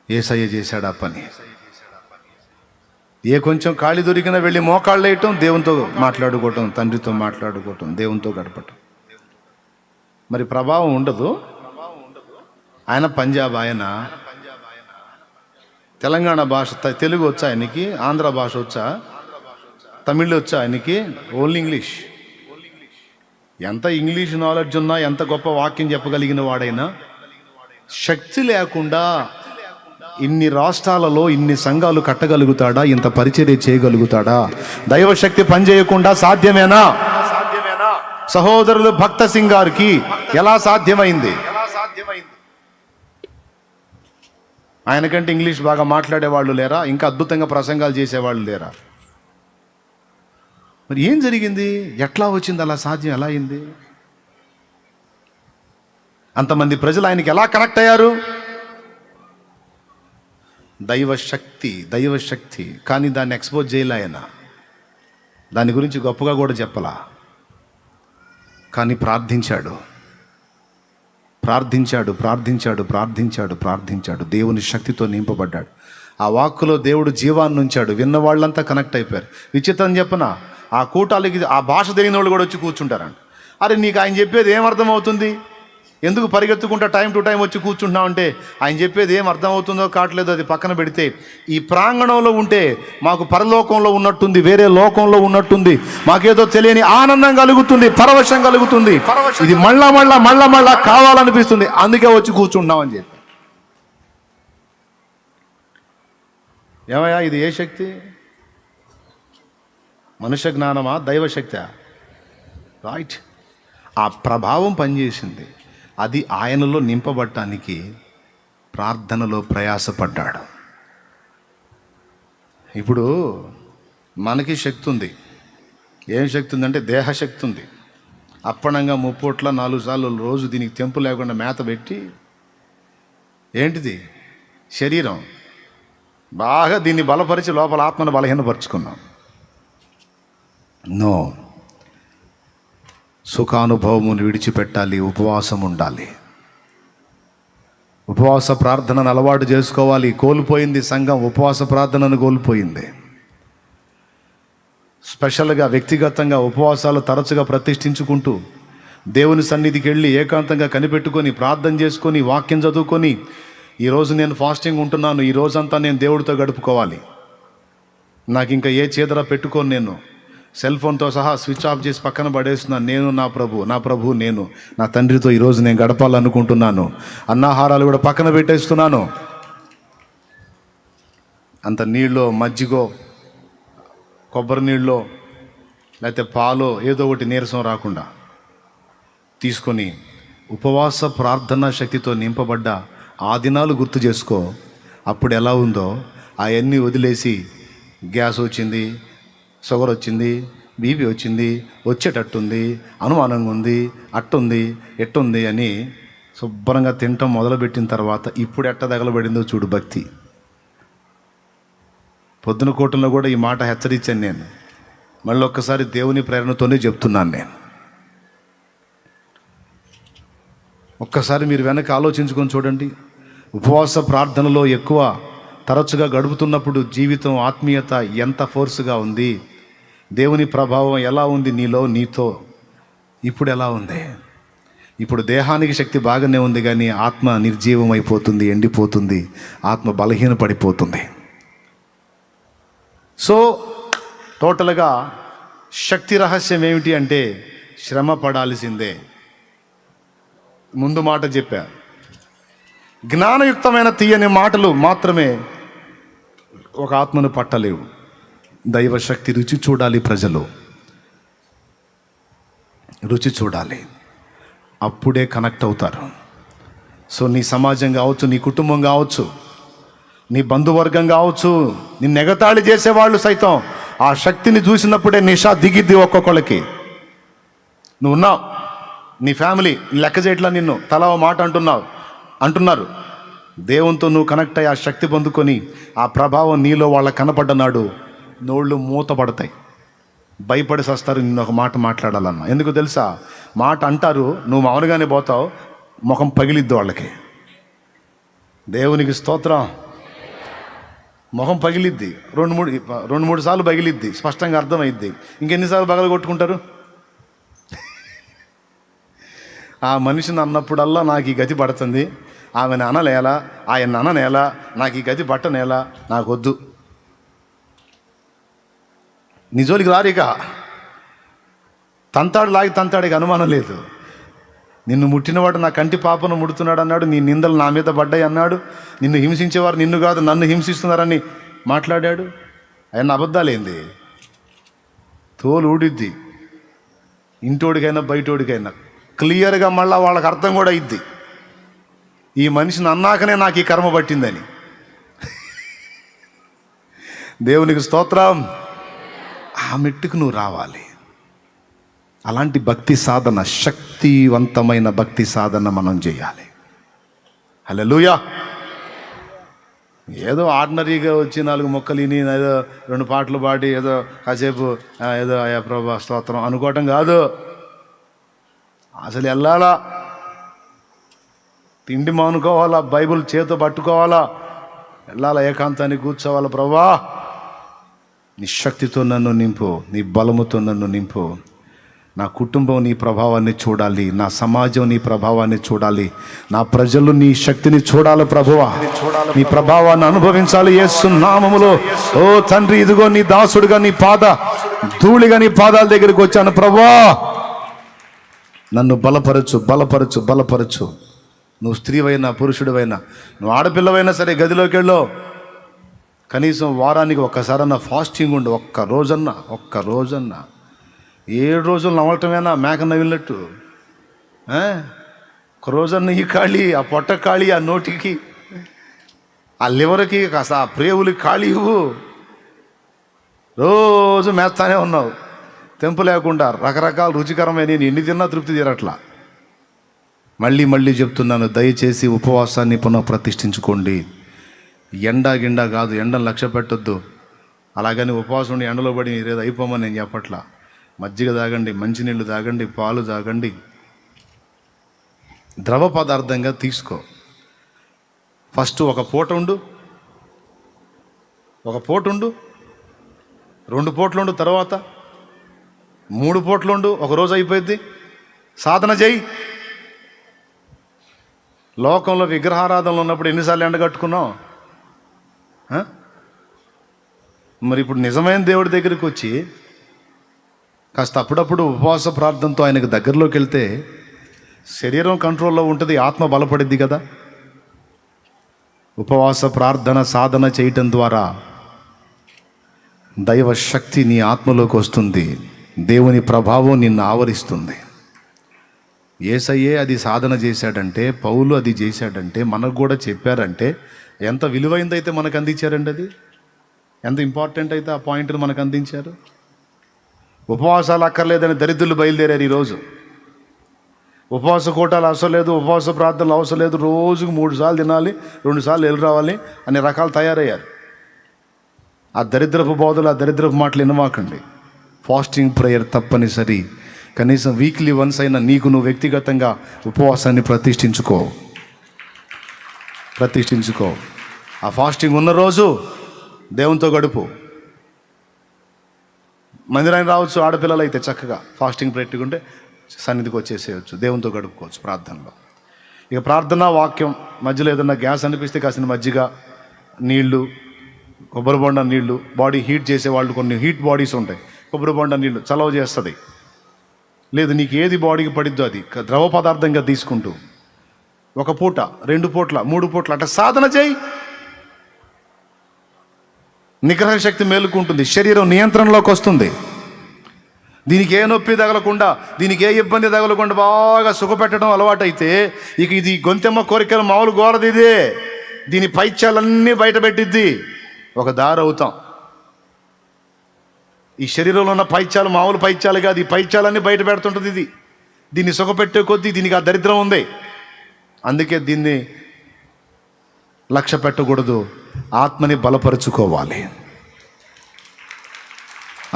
యేసయ్య చేశాడు ఆ పని. ఏ కొంచెం ఖాళీ దొరికినా వెళ్ళి మోకాళ్ళు వేయటం, దేవునితో మాట్లాడుకోవటం, తండ్రితో మాట్లాడుకోవటం, దేవునితో గడపటం. మరి ప్రభావం ఉండదు. ఆయన పంజాబ్, ఆయన తెలంగాణ భాష, తెలుగు వచ్చా ఆయనకి, ఆంధ్ర భాష వచ్చా, తమిళ్ వచ్చా ఆయనకి, ఓన్లీ ఇంగ్లీష్. ఎంత ఇంగ్లీష్ నాలెడ్జ్ ఉన్నా, ఎంత గొప్ప వాక్యం చెప్పగలిగిన వాడైనా శక్తి లేకుండా ఇన్ని రాష్ట్రాలలో ఇన్ని సంఘాలు కట్టగలుగుతాడా? ఇంత పరిచర్య చేయగలుగుతాడా? దైవశక్తి పనిచేయకుండా సాధ్యమేనా? సహోదరులు భక్త సింగ్ గారికి ఎలా సాధ్యమైంది? ఆయనకంటే ఇంగ్లీష్ బాగా మాట్లాడేవాళ్ళు లేరా? ఇంకా అద్భుతంగా ప్రసంగాలు చేసేవాళ్ళు లేరా? మరి ఏం జరిగింది? ఎట్లా వచ్చింది? అలా సాధ్యం ఎలా అయింది? అంతమంది ప్రజలు ఆయనకి ఎలా కనెక్ట్ అయ్యారు? దైవశక్తి. కానీ దాన్ని ఎక్స్పోజ్ చేయలే ఆయన, దాని గురించి గొప్పగా కూడా చెప్పలా. కానీ ప్రార్థించాడు. దేవుని శక్తితో నింపబడ్డాడు. ఆ వాక్కులో దేవుడు జీవాన్ని ఉంచాడు. విన్న వాళ్ళంతా కనెక్ట్ అయిపోయారు. విచిత్రం చెప్పనా, ఆ కూటాలకి ఆ భాష తెలియని వాళ్ళు కూడా వచ్చి కూర్చుంటారంట. అరే నీకు ఆయన చెప్పేది ఏం అర్థమవుతుంది? ఎందుకు పరిగెత్తుకుంటా టైం టు టైం వచ్చి కూర్చుంటున్నావు అంటే, ఆయన చెప్పేది ఏం అర్థమవుతుందో కావట్లేదు, అది పక్కన పెడితే ఈ ప్రాంగణంలో ఉంటే మాకు పరలోకంలో ఉన్నట్టుంది, వేరే లోకంలో ఉన్నట్టుంది, మాకేదో తెలియని ఆనందం కలుగుతుంది, పరవశం కలుగుతుంది, ఇది మళ్ళా కావాలనిపిస్తుంది, అందుకే వచ్చి కూర్చుంటున్నాం అని చెప్పి. ఏమయ్యా, ఇది ఏ శక్తి? మనుష్య జ్ఞానమా, దైవశక్తి? రైట్. ఆ ప్రభావం పనిచేసింది. అది ఆయనలో నింపబడటానికి ప్రార్థనలో ప్రయాసపడ్డాడు. ఇప్పుడు మనకి శక్తి ఉంది. ఏం శక్తి ఉందంటే దేహశక్తి ఉంది. అప్పణంగా 3 పూట్ల 4 సార్లు రోజు దీనికి తెంపు లేకుండా మేత పెట్టి, ఏంటిది? శరీరం బాగా దీన్ని బలపరిచి లోపల ఆత్మను బలహీనపరుచుకున్నాం. నో, సుఖానుభవమును విడిచిపెట్టాలి, ఉపవాసం ఉండాలి, ఉపవాస ప్రార్థనను అలవాటు చేసుకోవాలి. కోల్పోయింది సంఘం, ఉపవాస ప్రార్థనను కోల్పోయింది. స్పెషల్గా వ్యక్తిగతంగా ఉపవాసాలు తరచుగా ప్రతిష్ఠించుకుంటూ దేవుని సన్నిధికి వెళ్ళి ఏకాంతంగా కనిపెట్టుకొని ప్రార్థన చేసుకొని వాక్యం చదువుకొని, ఈరోజు నేను ఫాస్టింగ్ ఉంటున్నాను, ఈ రోజంతా నేను దేవుడితో గడుపుకోవాలి, నాకు ఇంకా ఏ చేదర పెట్టుకోను, నేను సెల్ ఫోన్తో సహా స్విచ్ ఆఫ్ చేసి పక్కన పడేస్తున్నాను, నేను నా ప్రభు నేను నా తండ్రితో ఈరోజు నేను గడపాలనుకుంటున్నాను, అన్నాహారాలు కూడా పక్కన పెట్టేస్తున్నాను. అంత నీళ్ళో, మజ్జిగో, కొబ్బరి నీళ్ళో, లేకపోతే పాలో ఏదో ఒకటి నీరసం రాకుండా తీసుకొని ఉపవాస ప్రార్థనా శక్తితో నింపబడ్డ ఆ దినాలు గుర్తు చేసుకో. అప్పుడు ఎలా ఉందో అవన్నీ వదిలేసి గ్యాస్ వచ్చింది, షుగర్ వచ్చింది, బీపీ వచ్చింది, వచ్చేటట్టుంది, అనుమానంగా ఉంది, అట్టుంది, ఎట్టుంది అని శుభ్రంగా తినటం మొదలుపెట్టిన తర్వాత ఇప్పుడు ఎట్ట తగలబడిందో చూడు భక్తి. పొద్దున కూటంలో కూడా ఈ మాట హెచ్చరించాను నేను, మళ్ళీ ఒక్కసారి దేవుని ప్రేరణతోనే చెప్తున్నాను నేను. ఒక్కసారి మీరు వెనక ఆలోచించుకొని చూడండి. ఉపవాస ప్రార్థనలో ఎక్కువ తరచుగా గడుపుతున్నప్పుడు జీవితం, ఆత్మీయత ఎంత ఫోర్స్గా ఉంది, దేవుని ప్రభావం ఎలా ఉంది నీలో, నీతో. ఇప్పుడు ఎలా ఉంది? ఇప్పుడు దేహానికి శక్తి బాగానే ఉంది, కానీ ఆత్మ నిర్జీవం అయిపోతుంది, ఎండిపోతుంది, ఆత్మ బలహీనపడిపోతుంది. సో టోటల్గా శక్తి రహస్యం ఏమిటి అంటే, శ్రమ పడాల్సిందే. ముందు మాట చెప్పా, జ్ఞానయుక్తమైన తీయని మాటలు మాత్రమే ఒక ఆత్మను పట్టలేవు. దైవశక్తి రుచి చూడాలి, ప్రజలు రుచి చూడాలి, అప్పుడే కనెక్ట్ అవుతారు. సో నీ సమాజం కావచ్చు, నీ కుటుంబం కావచ్చు, నీ బంధువర్గం కావచ్చు, నిన్ను ఎగతాళి చేసేవాళ్ళు సైతం ఆ శక్తిని చూసినప్పుడే నిషా దిగిద్ది ఒక్కొక్కళ్ళకి. నువ్వు ఉన్నావు, నీ ఫ్యామిలీ లెక్క చేయట్లా, నిన్ను తలా ఓ మాట అంటున్నారు. దేవునితో నువ్వు కనెక్ట్ అయ్యి ఆ శక్తి పొందుకొని ఆ ప్రభావం నీలో వాళ్ళకి కనపడ్డనాడు నోళ్ళు మూతపడతాయి, భయపడి సస్తారు నిన్ను ఒక మాట మాట్లాడాలన్నా. ఎందుకు తెలుసా? మాట అంటారు, నువ్వు మామూలుగానే పోతావు, ముఖం పగిలిద్ది వాళ్ళకి. దేవునికి స్తోత్రం. ముఖం పగిలిద్ది, రెండు మూడు సార్లు పగిలిద్ది, స్పష్టంగా అర్థమైద్ది. ఇంకెన్నిసార్లు పగల కొట్టుకుంటారు? ఆ మనిషిని అన్నప్పుడల్లా నాకు ఈ గతి పడుతుంది, ఆమెను అనలేలా, ఆయన అననేలా, నాకు ఈ గతి పట్టనేలా, నాకు వద్దు. నీ జోలికి రారిక తంతాడు ఇక అనుమానం లేదు. నిన్ను ముట్టినవాడు నా కంటి పాపను ముడుతున్నాడు అన్నాడు, నీ నిందలు నా మీద పడ్డాయి అన్నాడు, నిన్ను హింసించేవారు నిన్ను కాదు నన్ను హింసిస్తున్నారని మాట్లాడాడు. ఆయన అబద్ధాలేంది? తోలు ఊడిద్ది, ఇంటోడికైనా బయటోడికైనా క్లియర్గా. మళ్ళా వాళ్ళకి అర్థం కూడా ఇద్ది, ఈ మనిషిని అన్నాకనే నాకు ఈ కర్మ పట్టిందని. దేవునికి స్తోత్రం. ఆ మెట్టుకు నువ్వు రావాలి. అలాంటి భక్తి సాధన, శక్తివంతమైన భక్తి సాధన మనం చేయాలి. హల్లెలూయా. ఏదో ఆర్డినరీగా వచ్చి 4 మొక్కలు విని ఏదో 2 పాటలు పాడి ఏదో కాసేపు ఏదో అయా ప్రభా స్తోత్రం అనుకోవటం కాదు. అసలు వెళ్ళాలా, తిండి మానుకోవాలా, బైబిల్ చేత పట్టుకోవాలా, వెళ్ళాలా, ఏకాంతానికి కూర్చోవాలా. ప్రభా నీ శక్తితో నన్ను నింపు, నీ బలముతో నన్ను నింపు, నా కుటుంబం నీ ప్రభావాన్ని చూడాలి, నా సమాజం నీ ప్రభావాన్ని చూడాలి, నా ప్రజలు నీ శక్తిని చూడాలి. ప్రభువా నీ ప్రభావాన్ని అనుభవించాలి యేసు నామములో. ఓ తండ్రి, ఇదిగో నీ దాసుడుగా నీ ధూళిగా నీ పాదాల దగ్గరికి వచ్చాను. ప్రభువా నన్ను బలపరచు. నువ్వు స్త్రీవైనా పురుషుడివైనా, నువ్వు ఆడపిల్లవైనా సరే, గదిలోకి వెళ్ళు, కనీసం వారానికి ఒక్కసారన్నా ఫాస్టింగ్ ఉండు. ఒక్క రోజన్నా 7 రోజులు నవ్వటమేనా మేక నవ్వినట్టు? ఒక రోజన్నా ఈ ఖాళీ, ఆ పొట్ట ఖాళీ, ఆ నోటికి, ఆ లివర్కి కాస్త ఆ ప్రేవులకి ఖాళీ ఇవ్వు. రోజు మేస్తానే ఉన్నావు, తెంపు లేకుండా రకరకాల రుచికరమైన నేను ఎన్ని తిన్నా తృప్తి తీరట్లా. మళ్ళీ చెప్తున్నాను, దయచేసి ఉపవాసాన్ని పునః ప్రతిష్ఠించుకోండి. గిండా కాదు, ఎండను లక్ష్య పెట్టొద్దు. అలాగని ఉపవాసం ఉండి ఎండలో పడి ఏదో అయిపోమని నేను చెప్పట్లా. మజ్జిగ తాగండి, మంచినీళ్ళు తాగండి, పాలు తాగండి, ద్రవ పదార్థంగా తీసుకో. ఫస్ట్ ఒక పూట ఉండు, 2 పూటలు ఉండు, తర్వాత 3 పూటలు ఉండు, ఒక రోజు అయిపోయింది. సాధన చేయి. లోకంలో విగ్రహారాధనలు ఉన్నప్పుడు ఎన్నిసార్లు ఎండగట్టుకున్నావు? మరి ఇప్పుడు నిజమైన దేవుడి దగ్గరికి వచ్చి కాస్త అప్పుడప్పుడు ఉపవాస ప్రార్థనతో ఆయనకు దగ్గరలోకి వెళ్తే శరీరం కంట్రోల్లో ఉంటుంది, ఆత్మ బలపడిద్ది కదా. ఉపవాస ప్రార్థన సాధన చేయటం ద్వారా దైవ శక్తి నీ ఆత్మలోకి వస్తుంది, దేవుని ప్రభావం నిన్ను ఆవరిస్తుంది. యేసయ్యే అది సాధన చేశాడంటే, పౌలు అది చేశాడంటే, మనకు కూడా చెప్పారంటే ఎంత విలువైందైతే మనకు అందించారండి. అది ఎంత ఇంపార్టెంట్ అయితే ఆ పాయింట్ని మనకు అందించారు. ఉపవాసాలు అక్కర్లేదని దరిద్రులు బయలుదేరారు ఈరోజు. ఉపవాస కూటాలు అవసరం లేదు, ఉపవాస ప్రార్థనలు అవసరం లేదు, రోజుకు 3 సార్లు తినాలి, 2 సార్లు వెళ్ళి రావాలి అనే రకాలు తయారయ్యారు. ఆ దరిద్రపు బోధలు, ఆ దరిద్రపు మాటలు వినమాకండి. ఫాస్టింగ్ ప్రేయర్ తప్పనిసరి. కనీసం వీక్లీ వన్స్ అయినా నీకు నువ్వు వ్యక్తిగతంగా ఉపవాసాన్ని ప్రతిష్ఠించుకో. ఆ ఫాస్టింగ్ ఉన్న రోజు దేవునితో గడుపు. మందిరానికి రావచ్చు, ఆడపిల్లలు అయితే చక్కగా ఫాస్టింగ్ పెట్టుకుంటే సన్నిధికి వచ్చేసేయచ్చు, దేవునితో గడుపుకోవచ్చు ప్రార్థనలో. ఇక ప్రార్థన వాక్యం మధ్యలో ఏదన్నా గ్యాస్ అనిపిస్తే కాసిన మజ్జిగ, నీళ్లు, కొబ్బరి బొండ నీళ్లు. బాడీ హీట్ చేసేవాళ్ళు కొన్ని హీట్ బాడీస్ ఉంటాయి, కొబ్బరి బొండ నీళ్లు చలవ చేస్తుంది. లేదు నీకు ఏది బాడీకి పడిద్దో అది ద్రవ పదార్థంగా తీసుకుంటూ 1 పూట, 2 పూట్ల, 3 పూట్ల అట్లా సాధన చేయి. నిగ్రహ శక్తి మేలుకుంటుంది, శరీరం నియంత్రణలోకి వస్తుంది. దీనికి ఏ నొప్పి తగలకుండా, దీనికి ఏ ఇబ్బంది తగలకుండా బాగా సుఖపెట్టడం అలవాటైతే ఇక ఇది గొంతెమ్మ కోరికలు మామూలు గోరది. ఇదే దీని పైత్యాలన్నీ బయట పెట్టిద్ది, ఒక దారి అవుతాం. ఈ శరీరంలో ఉన్న పైత్యాలు మామూలు పైత్యాలు కాదు, ఈ పైత్యాలన్నీ బయట పెడుతుంటుంది ఇది. దీన్ని సుఖపెట్టే కొద్దీ దీనికి ఆ దరిద్రం ఉంది. అందుకే దీన్ని లక్ష్య పెట్టకూడదు. ఆత్మని బలపరుచుకోవాలి,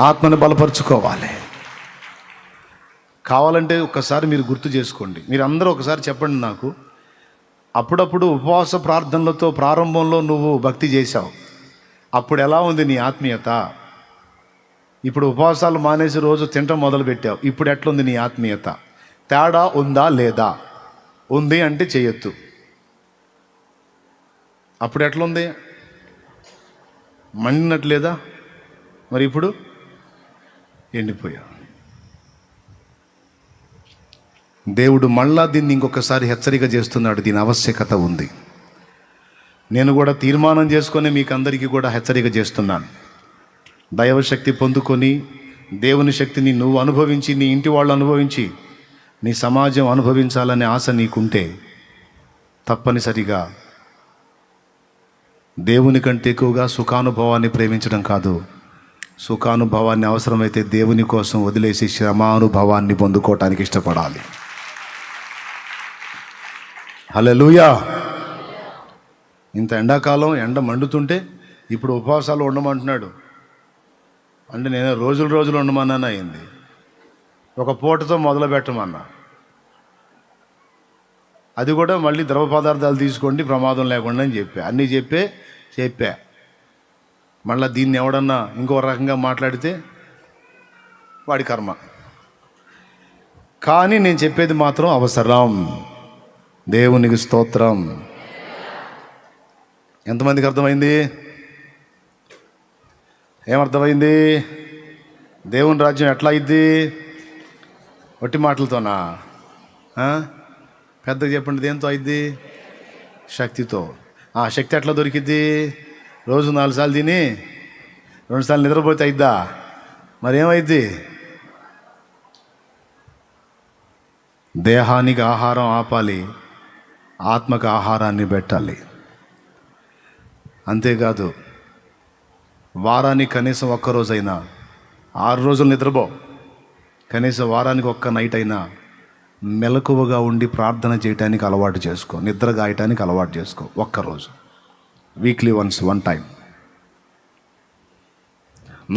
ఆత్మని బలపరుచుకోవాలి. కావాలంటే ఒక్కసారి మీరు గుర్తు చేసుకోండి. మీరు అందరూ ఒకసారి చెప్పండి నాకు, అప్పుడప్పుడు ఉపవాస ప్రార్థనలతో ప్రారంభంలో నువ్వు భక్తి చేశావు, అప్పుడు ఎలా ఉంది నీ ఆత్మీయత? ఇప్పుడు ఉపవాసాలు మానేసి రోజు తినటం మొదలుపెట్టావు, ఇప్పుడు ఎట్లుంది నీ ఆత్మీయత? తేడా ఉందా లేదా? ఉంది అంటే చేయొద్దు. అప్పుడు ఎట్లుంది? మండినట్లేదా? మరి ఇప్పుడు ఎండిపోయా. దేవుడు మళ్ళా దీన్ని ఇంకొకసారి హెచ్చరిక చేస్తున్నాడు. దీని ఆవశ్యకత ఉంది. నేను కూడా తీర్మానం చేసుకొని మీకు అందరికీ కూడా హెచ్చరిక చేస్తున్నాను. దైవశక్తి పొందుకొని దేవుని శక్తిని నువ్వు అనుభవించి, నీ ఇంటి వాళ్ళు అనుభవించి, నీ సమాజం అనుభవించాలనే ఆశ నీకుంటే తప్పనిసరిగా దేవుని కంటే ఎక్కువగా సుఖానుభవాన్ని ప్రేమించడం కాదు, సుఖానుభవాన్ని అవసరమైతే దేవుని కోసం వదిలేసి శ్రమానుభవాన్ని పొందుకోవటానికి ఇష్టపడాలి. హల్లెలూయా. ఇంత ఎండాకాలం ఎండ మండుతుంటే ఇప్పుడు ఉపవాసాలు ఉండమంటున్నాడు. అంటే నేను రోజులు ఉండమన్నాను అయింది. ఒక పూటతో మొదలు పెట్టమన్నా. అది కూడా మళ్ళీ ద్రవ పదార్థాలు తీసుకోండి ప్రమాదం లేకుండా అని అన్నీ చెప్పా. మళ్ళీ దీన్ని ఎవడన్నా ఇంకో రకంగా మాట్లాడితే వాడి కర్మ. కానీ నేను చెప్పేది మాత్రం అవసరం. దేవునికి స్తోత్రం. ఎంతమందికి అర్థమైంది? ఏమర్థమైంది? దేవుని రాజ్యం ఎట్లా అయింది? ఒట్టి మాటలతోనా? పెద్దగా చెప్పండి. దేంతో అయింది? శక్తితో. ఆ శక్తి ఎట్లా దొరికిద్ది? రోజు 4 సార్లు తిని 2 సార్లు నిద్రపోతే అయిద్దా? మరేమైద్ది? దేహానికి ఆహారం ఆపాలి, ఆత్మకు ఆహారాన్ని పెట్టాలి. అంతేకాదు వారానికి కనీసం ఒక్కరోజైనా, 6 రోజులు నిద్రపో, కనీసం వారానికి ఒక్క నైట్ అయినా మెలకువగా ఉండి ప్రార్థన చేయటానికి అలవాటు చేసుకో, నిద్ర గాయటానికి అలవాటు చేసుకో. ఒక్కరోజు, వీక్లీ వన్స్, 1 టైం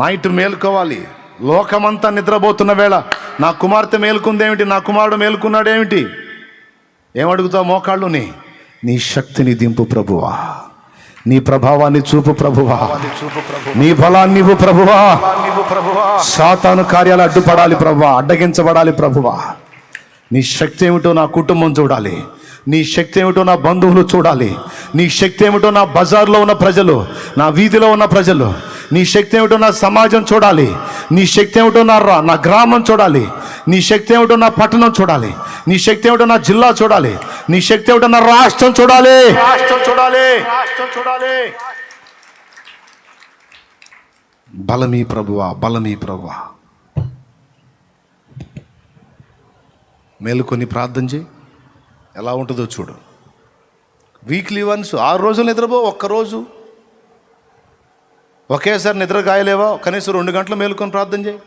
నైట్ మేల్కోవాలి. లోకమంతా నిద్రపోతున్న వేళ నా కుమార్తె మేల్కుందేమిటి, నా కుమారుడు మేల్కున్నాడేమిటి? ఏమడుగుతావు? మోకాళ్ళుని నీ శక్తిని దింపు ప్రభువా, నీ ప్రభావాన్ని చూపు ప్రభువా, నీ బలాన్ని ఇవ్వు ప్రభువా. సాతాను కార్యాలు అడ్డుపడాలి ప్రభువా, అడ్డగించబడాలి ప్రభువా. నీ శక్తి ఏమిటో నా కుటుంబం చూడాలి, నీ శక్తి ఏమిటో నా బంధువులు చూడాలి, నీ శక్తి ఏమిటో నా బజార్లో ఉన్న ప్రజలు, నా వీధిలో ఉన్న ప్రజలు, నీ శక్తి ఏమిటో నా సమాజం చూడాలి, నీ శక్తి ఏమిటో నా గ్రామం చూడాలి, నీ శక్తి ఏమిటో నా పట్టణం చూడాలి, నీ శక్తి ఏమిటో నా జిల్లా చూడాలి, నీ శక్తి ఏమిటో నా రాష్ట్రం చూడాలి. బలమీ ప్రభువా, బలమీ ప్రభువా. మేలుకొని ప్రార్థన చేయి, ఎలా ఉంటుందో చూడు. వీక్లీ వన్స్ 6 రోజులు నిద్రపో, ఒక్కరోజు ఒకేసారి నిద్ర గాయలేవా? కనీసం 2 గంటలు మేలుకొని ప్రార్థన చేయి.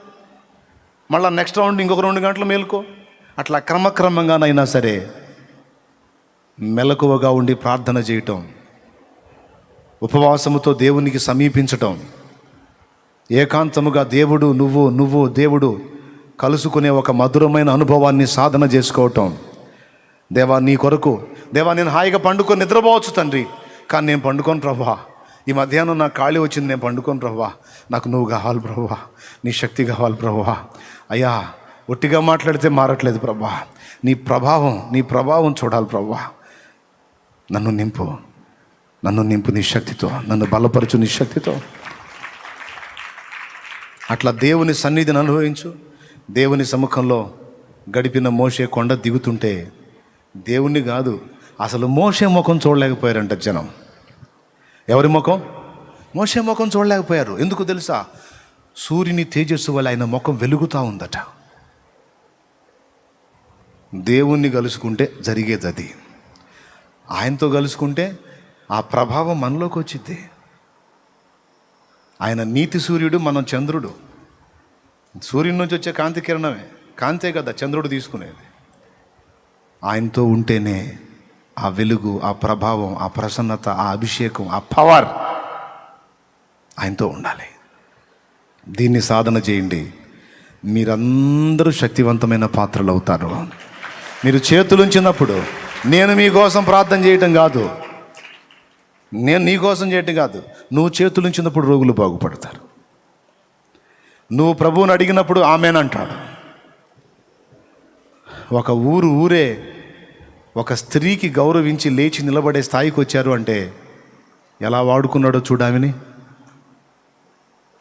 మళ్ళీ నెక్స్ట్ రౌండ్ ఇంకొక 2 గంటలు మేలుకో. అట్లా క్రమక్రమంగానైనా సరే మెలకువగా ఉండి ప్రార్థన చేయటం, ఉపవాసముతో దేవునికి సమీపించటం, ఏకాంతముగా దేవుడు నువ్వు దేవుడు కలుసుకునే ఒక మధురమైన అనుభవాన్ని సాధన చేసుకోవటం. దేవా నీ కొరకు, దేవా నేను హాయిగా పండుకొని నిద్రపోవచ్చు తండ్రి, కానీ నేను పండుకోను ప్రభువా. ఈ మధ్యాహ్నం నాకు ఖాళీ వచ్చింది, నేను పండుకోను ప్రభువా. నాకు నువ్వు కావాలి ప్రభువా, నీ శక్తి కావాలి ప్రభువా. అయ్యా ఒట్టిగా మాట్లాడితే మారట్లేదు ప్రభువా, నీ ప్రభావం చూడాలి ప్రభువా. నన్ను నింపు నీ శక్తితో, నన్ను బలపరచు నీ శక్తితో. అట్లా దేవుని సన్నిధిని అనుభవించు. దేవుని సముఖంలో గడిపిన మోషే కొండ దిగుతుంటే దేవుణ్ణి కాదు, అసలు మోషే ముఖం చూడలేకపోయారంట జనం. ఎవరి ముఖం? మోషే ముఖం చూడలేకపోయారు. ఎందుకు తెలుసా? సూర్యుని తేజస్సు వల్ల ఆయన ముఖం వెలుగుతూ ఉందట. దేవుణ్ణి కలుసుకుంటే జరిగేది అది. ఆయనతో కలుసుకుంటే ఆ ప్రభావం మనలోకి వచ్చింది. ఆయన నీతి సూర్యుడు, మనం చంద్రుడు. సూర్యుడి నుంచి వచ్చే కాంతి కిరణమే, కాంతే కదా చంద్రుడు తీసుకునేది. ఆయనతో ఉంటేనే ఆ వెలుగు, ఆ ప్రభావం, ఆ ప్రసన్నత, ఆ అభిషేకం, ఆ పవర్ ఆయనతో ఉండాలి. దీన్ని సాధన చేయండి. మీరందరూ శక్తివంతమైన పాత్రలు అవుతారు. మీరు చేతులుంచినప్పుడు, నేను మీకోసం ప్రార్థన చేయటం కాదు, నేను నీ కోసం చేయటం కాదు, నువ్వు చేతులుంచినప్పుడు రోగులు బాగుపడతారు. నువ్వు ప్రభువుని అడిగినప్పుడు ఆమెనంటాడు. ఒక ఊరే ఒక స్త్రీకి గౌరవించి లేచి నిలబడే స్థాయికి వచ్చారు అంటే ఎలా వాడుకున్నాడో చూడామిని.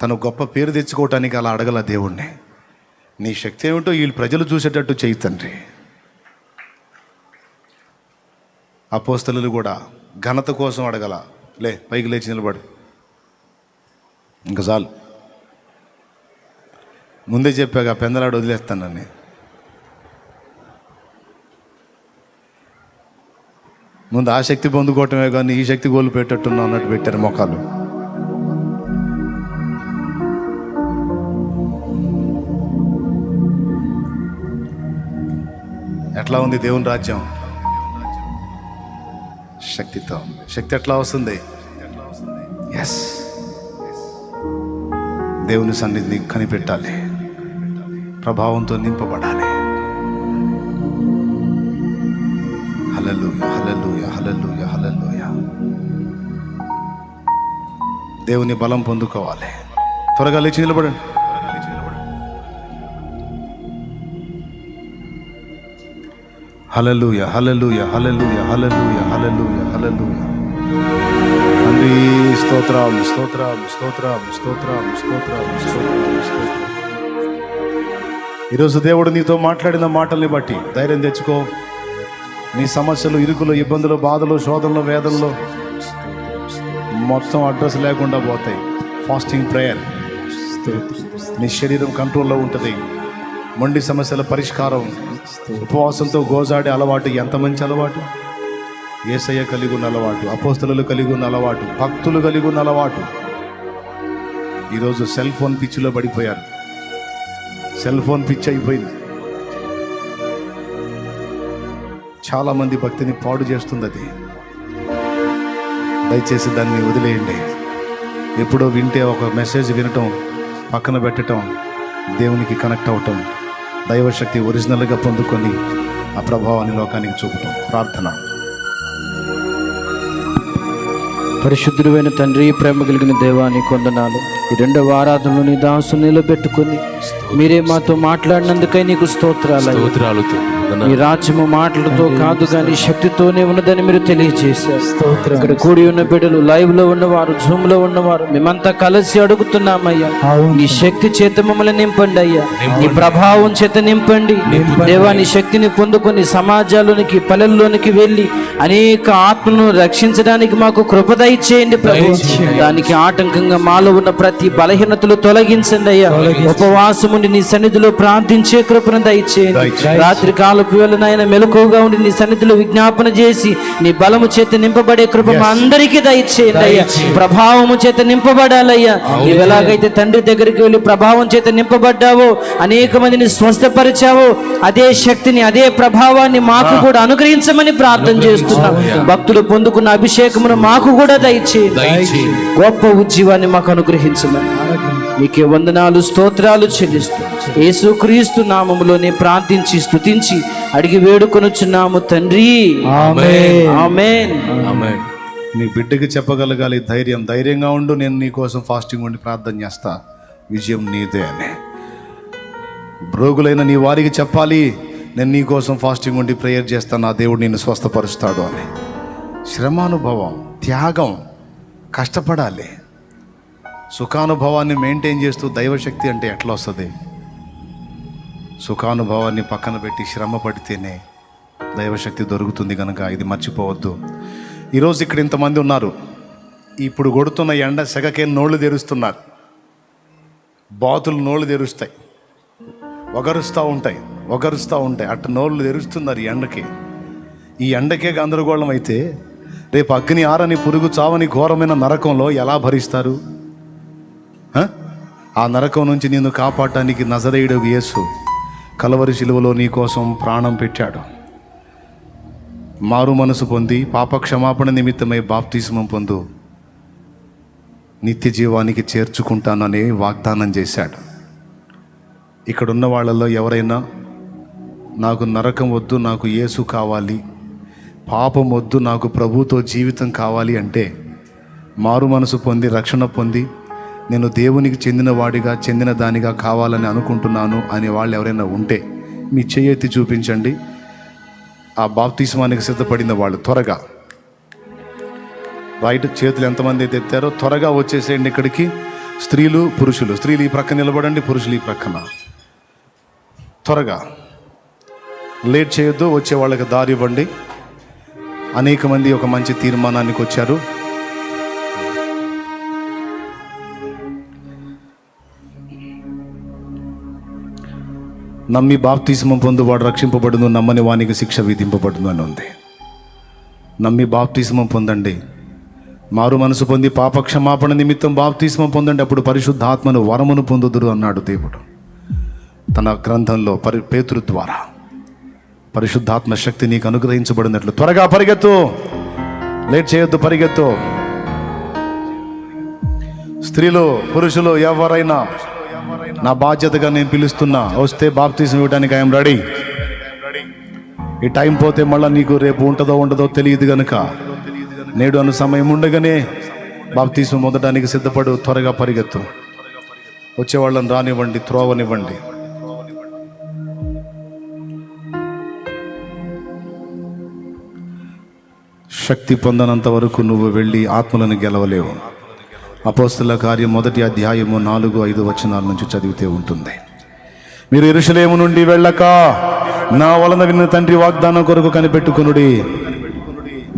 తను గొప్ప పేరు తెచ్చుకోవటానికి అలా అడగల దేవుణ్ణి. నీ శక్తి ఏమిటో వీళ్ళు ప్రజలు చూసేటట్టు చేయి తండ్రి. అపోస్తలులు కూడా ఘనత కోసం అడగల, లే పైకి లేచి నిలబడి, ఇంకా చాలు. ముందే చెప్పాగా పెందలాడు వదిలేస్తానని. ముందు ఆ శక్తి పొందుకోవటమే కానీ ఈ శక్తి కోల్పోయేటట్టున్నా అన్నట్టు పెట్టారు మొఖాలు. ఎట్లా ఉంది దేవుని రాజ్యం? శక్తితో. శక్తి ఎట్లా వస్తుంది? ఎస్, దేవుని సన్నిధిని కనిపెట్టాలి, ప్రభావంతో నింపబడాలి. హల్లెలూయా, హల్లెలూయా, హల్లెలూయా, హల్లెలూయా. దేవుని బలం పొందుకోవాలి. త్వరగా లేచి నిలబడండి. హల్లెలూయా, హల్లెలూయా, హల్లెలూయా, హల్లెలూయా, హల్లెలూయా, హల్లెలూయా. తండ్రి స్తోత్రం, స్తోత్రం, స్తోత్రం, స్తోత్రం, స్తోత్రం, స్తోత్రం, స్తోత్రం. ఈరోజు దేవుడు నీతో మాట్లాడిన మాటల్ని బట్టి ధైర్యం తెచ్చుకో. నీ సమస్యలు, ఇరుకులు, ఇబ్బందులు, బాధలు, శోధనలు, వేదనలు మొత్తం అడ్రస్ లేకుండా పోతాయి. ఫాస్టింగ్ ప్రేయర్, నీ శరీరం కంట్రోల్లో ఉంటుంది. మొండి సమస్యల పరిష్కారం, ఉపవాసంతో గోజాడే అలవాటు. ఎంత మంచి అలవాటు! యేసయ్య కలిగి ఉన్న అలవాటు, అపోస్తలులు కలిగి ఉన్న అలవాటు, భక్తులు కలిగి ఉన్న అలవాటు. ఈరోజు సెల్ ఫోన్ పిచ్చిలో పడిపోయారు. సెల్ ఫోన్ పిచ్చి అయిపోయింది. చాలామంది భక్తిని పాడు చేస్తుంది అది. దయచేసి దాన్ని వదిలేయండి. ఎప్పుడో వింటే ఒక మెసేజ్ వినటం, పక్కన పెట్టడం, దేవునికి కనెక్ట్ అవటం, దైవశక్తి ఒరిజినల్గా పొందుకొని ఆ ప్రభావాన్ని లోకానికి చూపటం. ప్రార్థన. పరిశుద్ధుడైన తండ్రి, ప్రేమ కలిగిన దేవానికి వందనాలు. ఈ రెండవ ఆరాధనలో నీ దాసుని నిలబెట్టుకుని మీరే మాతో మాట్లాడినందుకై నీకు స్తోత్రాలు. ఈ రాజ్యము మాటలతో కాదు కానీ శక్తితోనే ఉన్నదని మీరు తెలియజేశారు. ఇక్కడ కూడి ఉన్న బిడ్డలు, లైవ్ లో ఉన్నవారు, జూమ్ లో ఉన్నవారు, మేమంతా కలిసి అడుగుతున్నామయ్యా, నీ శక్తి చేత మమ్మల్ని నింపండి అయ్యా, నీ ప్రభావం చేత నింపండి దేవా. నీ శక్తిని పొందుకొని సమాజాల్లోనికి, పల్లెల్లోనికి వెళ్ళి అనేక ఆత్మలను రక్షించడానికి మాకు కృప దయచేయండి ప్రభు. దానికి ఆటంకంగా మాలో ఉన్న ప్రతి బలహీనతలు తొలగించండి అయ్యా. ఉపవాసం ఉండి నీ సన్నిధిలో ప్రార్థించే కృపను దయచేయండి. రాత్రి కాలపు వేళనైనా మెలకువగా ఉండి నీ సన్నిధిలో విజ్ఞాపన చేసి నీ బలము చేత నింపబడే కృప మా అందరికీ దయచేయండి అయ్యా. ప్రభావము చేత నింపబడాలయ్యా. నీవు ఎలాగైతే తండ్రి దగ్గరికి వెళ్ళి ప్రభావం చేత నింపబడ్డావో, అనేక మందిని స్వస్థపరిచావో, అదే శక్తిని, అదే ప్రభావాన్ని మాకు కూడా అనుగ్రహించమని ప్రార్థన చేస్తున్నాం. భక్తులు పొందుకున్న అభిషేకమును మాకు కూడా దయచేయండి. గొప్ప ఉజ్జీవాన్ని మాకు అనుగ్రహించమని మీకే వందనాలు, స్తోత్రాలు చెల్లిస్తూ యేసుక్రీస్తు నామములోనే ప్రార్థించి స్తుతించి అడిగి వేడుకొనుచున్నాము తండ్రి. ఆమేన్, ఆమేన్, ఆమేన్. నీ బిడ్డకి చెప్పగలగాలి ధైర్యం. ధైర్యంగా ఉండు, నేను నీ కోసం ఫాస్టింగ్ ఉండి ప్రార్థన చేస్తా, విజయం నీదే అని. రోగులైన నీ వారికి చెప్పాలి, నేను నీ కోసం ఫాస్టింగ్ ఉండి ప్రేయర్ చేస్తాను, నా దేవుడు నిన్ను స్వస్థపరుస్తాడు అని. శ్రమానుభవం, త్యాగం, కష్టపడాలి. సుఖానుభవాన్ని మెయింటైన్ చేస్తూ దైవశక్తి అంటే ఎట్లా వస్తుంది? సుఖానుభవాన్ని పక్కన పెట్టి శ్రమ పడితేనే దైవశక్తి దొరుకుతుంది. కనుక ఇది మర్చిపోవద్దు. ఈరోజు ఇక్కడ ఇంతమంది ఉన్నారు. ఇప్పుడు కొడుతున్న ఎండ సెగకే నోళ్ళు తెరుస్తున్నారు. బాతులు నోళ్ళు తెరుస్తాయి, ఒగరుస్తూ ఉంటాయి. అట్ట నోళ్ళు తెరుస్తున్నారు ఈ ఎండకి. ఈ ఎండకే గందరగోళం అయితే రేపు అగ్ని ఆరని పురుగు చావని ఘోరమైన నరకంలో ఎలా భరిస్తారు? ఆ నరకం నుంచి నిన్ను కాపాడటానికి నజరేయుడు యేసు కలవరి శిలువలో నీ కోసం ప్రాణం పెట్టాడు. మారు మనసు పొంది పాప క్షమాపణ నిమిత్తమై బాప్తిస్మం పొందు, నిత్య జీవానికి చేర్చుకుంటానని వాగ్దానం చేశాడు. ఇక్కడున్న వాళ్ళలో ఎవరైనా నాకు నరకం వద్దు, నాకు యేసు కావాలి, పాపం వద్దు, నాకు ప్రభుతో జీవితం కావాలి అంటే, మారు మనసు పొంది రక్షణ పొంది నేను దేవునికి చెందిన వాడిగా చెందిన దానిగా కావాలని అనుకుంటున్నాను అనే వాళ్ళు ఎవరైనా ఉంటే మీ చెయ్యెత్తి చూపించండి. ఆ బాప్తిస్మానికి సిద్ధపడిన వాళ్ళు త్వరగా రైట్ చేతులు ఎంతమంది అయితే ఎత్తారో త్వరగా వచ్చేసేయండి ఇక్కడికి. స్త్రీలు పురుషులు, స్త్రీలు ఈ ప్రక్కన నిలబడండి, పురుషులు ఈ ప్రక్కన. త్వరగా లేట్ చేయొద్దు, వచ్చే వాళ్ళకి దారి ఇవ్వండి. అనేక మంది ఒక మంచి తీర్మానానికి వచ్చారు. నమ్మి బాప్తిస్మం పొందువాడు రక్షింపబడును, నమ్మని వానికి శిక్ష విధింపబడును అని ఉంది. నమ్మి బాప్తిస్మం పొందండి, మారు మనసు పొంది పాప క్షమాపణ నిమిత్తం బాప్తిస్మం పొందండి, అప్పుడు పరిశుద్ధాత్మను వరమును పొందుదురు అన్నాడు దేవుడు తన గ్రంథంలో. పేతురు ద్వారా పరిశుద్ధాత్మ శక్తి నీకు అనుగ్రహించబడినట్లు త్వరగా పరిగెత్తు, లేట్ చేయొద్దు, పరిగెత్తు. స్త్రీలు పురుషులు ఎవరైనా నా బాధ్యతగా నేను పిలుస్తున్నా, వస్తే బాప్తిజం ఇవ్వడానికి ఐఎమ్ రెడీ. ఈ టైం పోతే మళ్ళీ నీకు రేపు ఉంటుందో ఉండదో తెలియదు కనుక నేడు అను సమయం ఉండగానే బాప్తిజం పొందడానికి సిద్ధపడు, త్వరగా పరిగెత్తు. వచ్చేవాళ్ళని రానివ్వండి, త్రోవనివ్వండి. శక్తి పొందనంత వరకు నువ్వు వెళ్ళి ఆత్మలను గెలవలేవు. అపోస్తల కార్యం 1వ అధ్యాయము 4-5 వచనాల నుంచి చదివితే ఉంటుంది. మీరు యెరూషలేము నుండి వెళ్ళక నా వలన విన్న తండ్రి వాగ్దానం కొరకు కనిపెట్టుకొనుడి.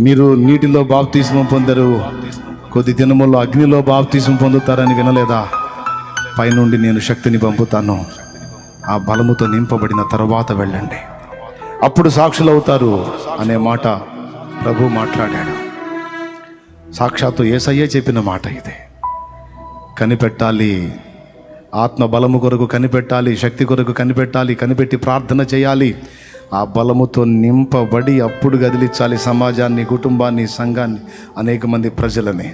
మీరు నీటిలో బాప్తిస్మం పొందరు, కొద్ది దినముల్లో అగ్నిలో బాప్తిస్మం పొందుతారని వినలేదా? పైనుండి నేను శక్తిని పంపుతాను, ఆ బలముతో నింపబడిన తర్వాత వెళ్ళండి, అప్పుడు సాక్షులవుతారు అనే మాట ప్రభు మాట్లాడాడు. సాక్షాత్తు యేసయ్యే చెప్పిన మాట ఇది. కనిపెట్టాలి, ఆత్మ బలము కొరకు కనిపెట్టాలి, శక్తి కొరకు కనిపెట్టాలి, కనిపెట్టి ప్రార్థన చేయాలి. ఆ బలముతో నింపబడి అప్పుడు కదిలించాలి సమాజాన్ని, కుటుంబాన్ని, సంఘాన్ని, అనేక మంది ప్రజలని.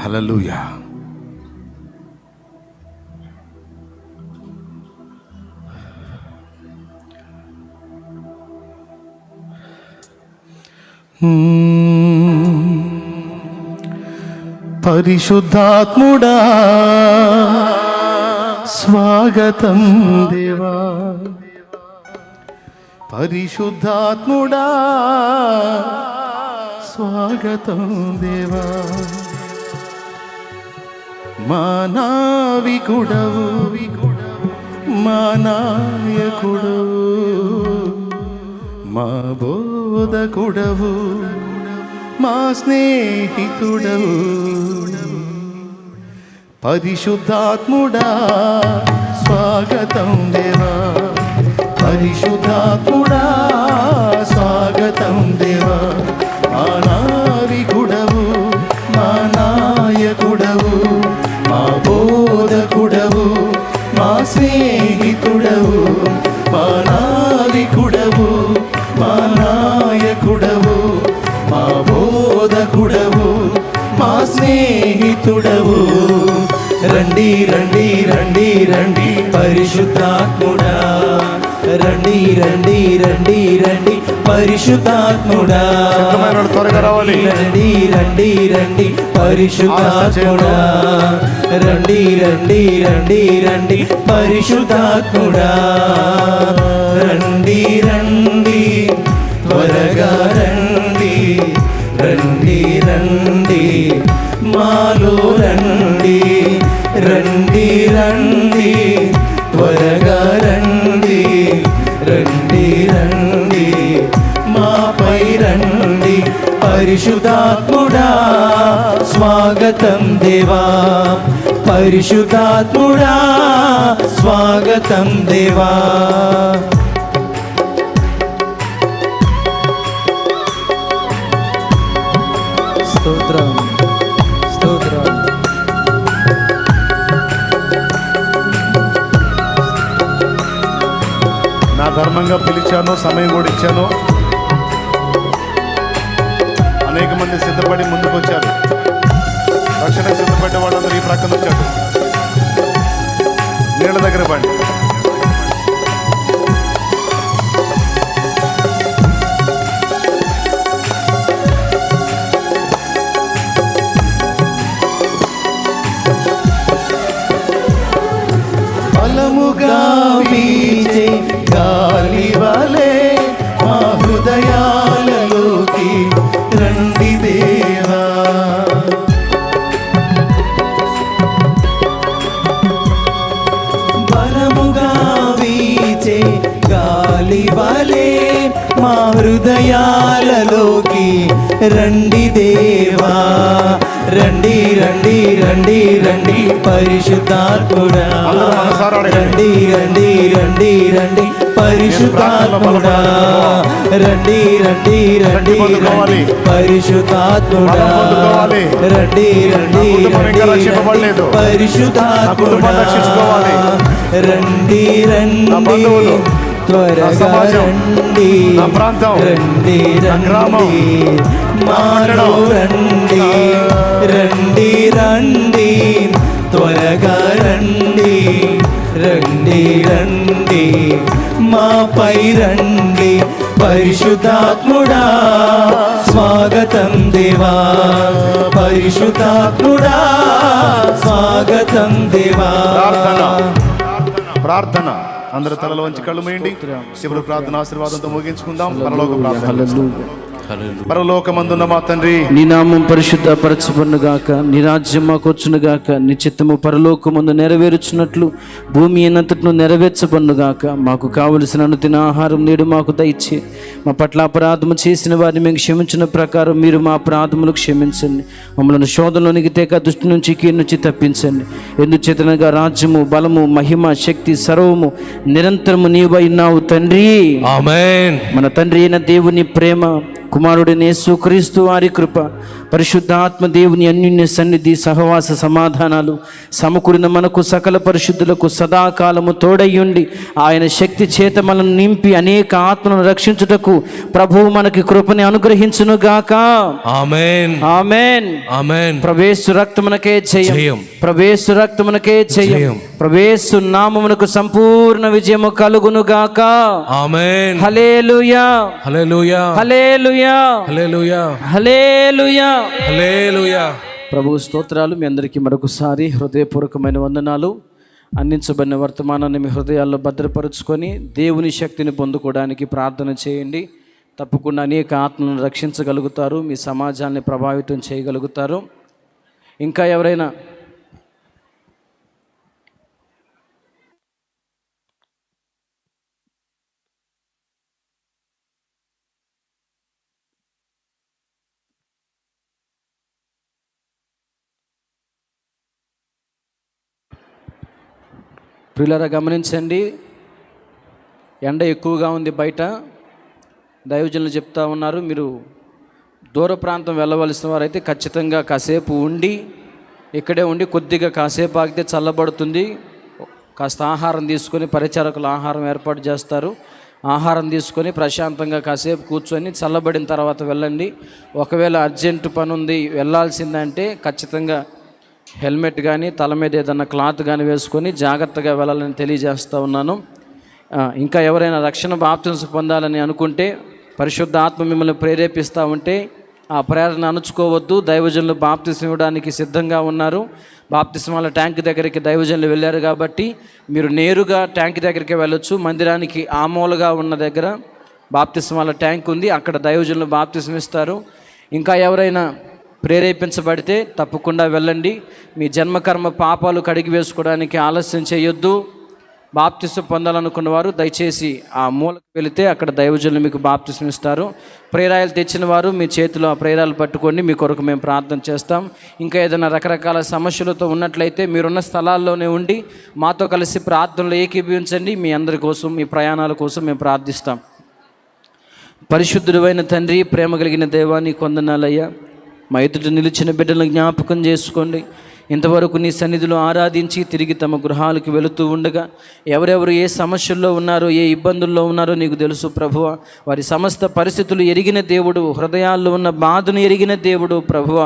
హల్లెలూయా. పరిశుద్ధాత్ముడా స్వాగతం దేవా, పరిశుద్ధాత్ముడా స్వాగతం దేవా. మా నావికుడవు, మా నాయకుడవు, మా బోధకుడవు, మా స్నేహితుడవు. పరిశుద్ధాత్ముడా స్వాగతం దేవా, పరిశుద్ధాత్ముడా స్వాగతం దేవా. మా నావికుడవు, మా నాయకుడవు, మా బోధకుడవు, మా స్నేహితుడవు. మా నావికుడవు, మా నాయకుడవు, మా బోధకుడవు, మా స్నేహితుడవు. రండి రండి రండి రండి పరిశుద్ధాత్ముడా, రండి రండి రండి రండి పరిశుద్ధాత్ముడా, త్వరగా రావాలి. రండి రండి రండి పరిశుద్ధాత్ముడా, రండి రండి రండి రండి పరిశుద్ధాత్ముడా. రండి రండి త్వరగా రండి, రండి రండి మాలో రండి, రండి రండి త్వరగా రండి, రండి రండి మాపై రండి. పరిశుద్ధాత్ముడా స్వాగతం దేవా, పరిశుద్ధాత్ముడా స్వాగతం దేవా. స్తోత్రం స్తోత్రం. నా ధర్మంగా పిలిచాను, సమయం కూడా ఇచ్చాను. అనేక మంది సిద్ధపడి ముందుకు వచ్చారు. రక్షణ సిద్ధపడ్డ వాళ్ళందరూ ఈ ప్రక్కన వచ్చారు. నీళ్ళ దగ్గర పడి బలముగా వీచే గాలి వలె మా హృదయాలలోకి రండి దేవా. బలముగా వీచే గాలి వలె మా హృదయాలలోకి రండి దేవా. రండి రండి రండి రండి పరిశుద్ధాత్ముడా. రండి రండి రండి రండి పరిశుద్ధాత్ముడా. రండి రండి రండి రండి పరిశుద్ధాత్ముడా. రండి రండి రండి పరిశుద్ధాత్ముడా. రండి రండి త్వరగా రండి. రండి రండి మాలో రండి. రండి రండి త్వరగా రండి. రండి రండి మాపై రండి. పరిశుద్ధాత్ముడా స్వాగతం దేవా. పరిశుద్ధాత్ముడా స్వాగతం దేవా. ప్రార్థన. అందరి తలలో వంచి కళ్ళు మూయండి. చివరి ప్రార్థన ఆశీర్వాదంతో ముగించుకుందాం. పరలోక ప్రార్థన. పరలోకమందున్న మా తండ్రి, నీ నామం పరిశుద్ధపరచబడును గాక. నీ రాజ్యం మాకు వచ్చును గాక. నీ చిత్తము పరలోకమందు నెరవేర్చున్నట్లు భూమి అనంతటను నెరవేర్చబడును గాక. మాకు కావలసిన అనుదిన ఆహారం నేడు మాకు దయచే. మా పట్ల అపరాధము చేసిన వారిని మేము క్షమించిన ప్రకారం మీరు మా అపరాధములు క్షమించండి. మమ్మల్ని శోధనలోనికి తేక దుష్టి నుంచి కీడు నుంచి తప్పించండి. ఎందుచేతనగా రాజ్యము, బలము, మహిమ, శక్తి సర్వము నిరంతరము నీవై ఉన్నావు తండ్రి. ఆమేన్. మన తండ్రి అయిన దేవుని ప్రేమ, కుమారుడైన యేసుక్రీస్తు వారి కృప, పరిశుద్ధాత్మ దేవుని అన్యోన్య సన్నిధి, సహవాస సమాధానాలు సమకూరిన మనకు సకల పరిశుద్ధులకు సదాకాలము తోడయ్యుండి ఆయన శక్తి చేత మనల్ని నింపి అనేక ఆత్మలను రక్షించుటకు ప్రభువు మనకి కృపని అనుగ్రహించును గాక. ఆమేన్. ఆమేన్. ఆమేన్. ప్రవేశు రక్తమునకే జయం. ప్రవేశు రక్తమునకే జయం. ప్రవేశు నామమునకు సంపూర్ణ విజయము కలుగును గాక. ఆమేన్. హల్లెలూయా. హల్లెలూయా. హల్లెలూయా. హల్లెలూయా. హల్లెలూయా. హల్లెలూయా. ప్రభు స్తోత్రాలు. మీ అందరికీ మరొకసారి హృదయపూర్వకమైన వందనాలు. అందించబడిన వర్తమానాన్ని మీ హృదయాల్లో భద్రపరుచుకొని దేవుని శక్తిని పొందుకోవడానికి ప్రార్థన చేయండి. తప్పకుండా అనేక ఆత్మలను రక్షించగలుగుతారు. మీ సమాజాన్ని ప్రభావితం చేయగలుగుతారు. ఇంకా ఎవరైనా ప్రియులారా గమనించండి, ఎండ ఎక్కువగా ఉంది బయట. దైవజనులు చెప్తా ఉన్నారు, మీరు దూర ప్రాంతం వెళ్ళవలసిన వారైతే ఖచ్చితంగా కాసేపు ఉండి ఇక్కడే ఉండి కొద్దిగా కాసేపు ఆగితే చల్లబడుతుంది. కాస్త ఆహారం తీసుకొని, పరిచారకులు ఆహారం ఏర్పాటు చేస్తారు. ఆహారం తీసుకొని ప్రశాంతంగా కాసేపు కూర్చొని చల్లబడిన తర్వాత వెళ్ళండి. ఒకవేళ అర్జెంటు పని ఉంది వెళ్ళాల్సిందంటే ఖచ్చితంగా హెల్మెట్ కానీ తల మీద ఏదన్నా క్లాత్ కానీ వేసుకొని జాగ్రత్తగా వెళ్ళాలని తెలియజేస్తూ ఉన్నాను. ఇంకా ఎవరైనా రక్షణ బాప్తిస్మం పొందాలని అనుకుంటే, పరిశుద్ధ ఆత్మ మిమ్మల్ని ప్రేరేపిస్తూ ఉంటే ఆ ప్రేరణ అణుచుకోవద్దు. దైవజనులు బాప్తిస్మం ఇవ్వడానికి సిద్ధంగా ఉన్నారు. బాప్తిస్మాల ట్యాంక్ దగ్గరికి దైవజనులు వెళ్ళారు కాబట్టి మీరు నేరుగా ట్యాంక్ దగ్గరికి వెళ్ళొచ్చు. మందిరానికి ఆమూలగా ఉన్న దగ్గర బాప్తిస్మాల ట్యాంక్ ఉంది, అక్కడ దైవజనులు బాప్తిస్మం ఇస్తారు. ఇంకా ఎవరైనా ప్రేరేపించబడితే తప్పకుండా వెళ్ళండి. మీ జన్మకర్మ పాపాలు కడిగి వేసుకోవడానికి ఆలస్యం చేయొద్దు. బాప్తిస్మం పొందాలనుకున్న వారు దయచేసి ఆ మూలకు వెళితే అక్కడ దైవజనులు మీకు బాప్తిస్మం ఇస్తారు. ప్రేరాయలు తెచ్చిన వారు మీ చేతిలో ఆ ప్రేరాలు పట్టుకోండి, మీ కొరకు మేము ప్రార్థన చేస్తాం. ఇంకా ఏదైనా రకరకాల సమస్యలతో ఉన్నట్లయితే మీరున్న స్థలాల్లోనే ఉండి మాతో కలిసి ప్రార్థనలు ఏకీభవించండి. మీ అందరి కోసం, మీ ప్రయాణాల కోసం మేము ప్రార్థిస్తాం. పరిశుద్ధుడైన తండ్రి, ప్రేమ కలిగిన దేవా, నీకు వందనాలయ్యా. మా ఎదుట నిలిచిన బిడ్డలను జ్ఞాపకం చేసుకోండి. ఇంతవరకు నీ సన్నిధిలో ఆరాధించి తిరిగి తమ గృహాలకు వెళుతూ ఉండగా ఎవరెవరు ఏ సమస్యల్లో ఉన్నారో, ఏ ఇబ్బందుల్లో ఉన్నారో నీకు తెలుసు ప్రభువ. వారి సమస్త పరిస్థితులు ఎరిగిన దేవుడు, హృదయాల్లో ఉన్న బాధను ఎరిగిన దేవుడు ప్రభువ.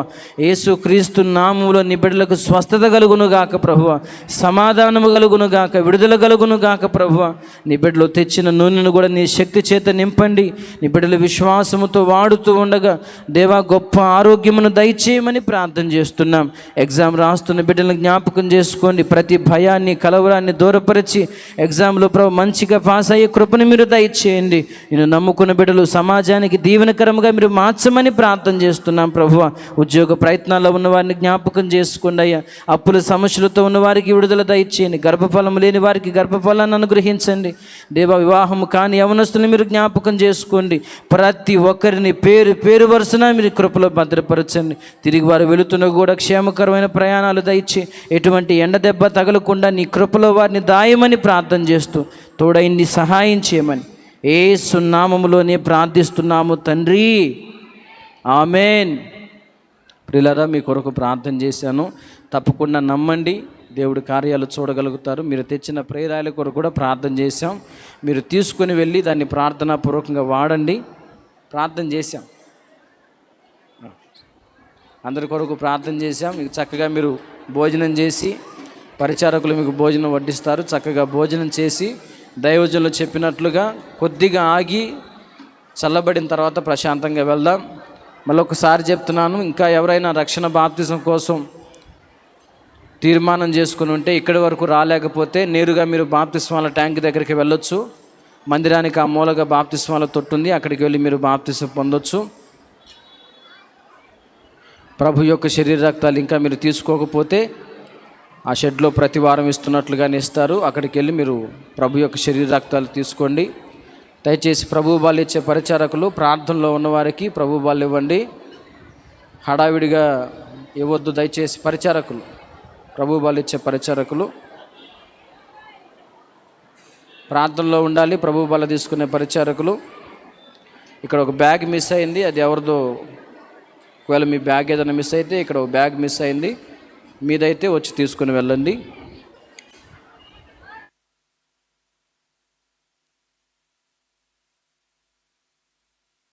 యేసు క్రీస్తు నామములో నీ బిడ్డలకు స్వస్థత కలుగును గాక ప్రభువ, సమాధానము కలుగును గాక, విడుదల కలుగును గాక ప్రభువ. నీ బిడ్డలో తెచ్చిన నూనెను కూడా నీ శక్తి చేత నింపండి. నీ బిడ్డలు విశ్వాసముతో వాడుతూ ఉండగా దేవా గొప్ప ఆరోగ్యమును దయచేయమని ప్రార్థన చేస్తున్నాం. ఎగ్జామ్ రాస్తున్న బిడ్డలను జ్ఞాపకం చేసుకోండి. ప్రతి భయాన్ని, కలవరాన్ని దూరపరిచి ఎగ్జామ్లో ప్రభు మంచిగా పాస్ అయ్యే కృపను మీరు దయచేయండి. నేను నమ్ముకున్న బిడ్డలు సమాజానికి దీవెనకరంగా మీరు మార్చమని ప్రార్థన చేస్తున్నాం ప్రభువ. ఉద్యోగ ప్రయత్నాల్లో ఉన్న వారిని జ్ఞాపకం చేసుకోండి అయ్యా. అప్పుల సమస్యలతో ఉన్న వారికి విడుదల దయచేయండి. గర్భఫలం లేని వారికి గర్భఫలాన్ని అనుగ్రహించండి దేవా. వివాహము కాని యవనస్తులను మీరు జ్ఞాపకం చేసుకోండి. ప్రతి ఒక్కరిని పేరు పేరు వరుసన మీరు కృపలో భద్రపరచండి. తిరిగి వారు వెళుతున్న కూడా క్షేమకరమైన ప్రయాణాలు దయచి ఎటువంటి ఎండ దెబ్బ తగలకుండా నీ కృపలో వారిని దాయమని ప్రార్థన చేస్తూ తోడైంది సహాయం చేయమని యేసు నామములోనే ప్రార్థిస్తున్నాము తండ్రి, ఆమేన్. ప్రియులారా, మీ కొరకు ప్రార్థన చేశాను. తప్పకుండా నమ్మండి, దేవుడి కార్యాలు చూడగలుగుతారు. మీరు తెచ్చిన ప్రేరాయల కొరకు కూడా ప్రార్థన చేశాం. మీరు తీసుకుని వెళ్ళి దాన్ని ప్రార్థనాపూర్వకంగా వాడండి. ప్రార్థన చేశాం, అందరి కొరకు ప్రార్థన చేశాం. మీకు చక్కగా మీరు భోజనం చేసి, పరిచారకులు మీకు భోజనం వడ్డిస్తారు. చక్కగా భోజనం చేసి దైవజనులు చెప్పినట్లుగా కొద్దిగా ఆగి చల్లబడిన తర్వాత ప్రశాంతంగా వెళ్దాం. మళ్ళొకసారి చెప్తున్నాను, ఇంకా ఎవరైనా రక్షణ బాప్తిజం కోసం తీర్మానం చేసుకుని ఉంటే ఇక్కడి వరకు రాలేకపోతే నేరుగా మీరు బాప్తిస్మాల ట్యాంక్ దగ్గరికి వెళ్ళొచ్చు. మందిరానికి ఆ మూలగా బాప్తిస్మాల తొట్టుంది, అక్కడికి వెళ్ళి మీరు బాప్తిజం పొందొచ్చు. ప్రభు యొక్క శరీర రక్తాలు ఇంకా మీరు తీసుకోకపోతే ఆ షెడ్లో ప్రతి వారం ఇస్తున్నట్లుగానే ఇస్తారు. అక్కడికి వెళ్ళి మీరు ప్రభు యొక్క శరీర రక్తాలు తీసుకోండి. దయచేసి ప్రభు బాలు ఇచ్చే పరిచారకులు ప్రార్థనలో ఉన్నవారికి ప్రభు బాలు ఇవ్వండి. హడావిడిగా ఇవ్వద్దు దయచేసి. పరిచారకులు, ప్రభు బాలు ఇచ్చే పరిచారకులు ప్రార్థనలో ఉండాలి. ప్రభు బాలు తీసుకునే పరిచారకులు. ఇక్కడ ఒక బ్యాగ్ మిస్ అయింది, అది ఎవరిదో. ఒకవేళ మీ బ్యాగ్ ఏదైనా మిస్ అయితే ఇక్కడ ఒక బ్యాగ్ మిస్ అయింది, మీదైతే వచ్చి తీసుకుని వెళ్ళండి.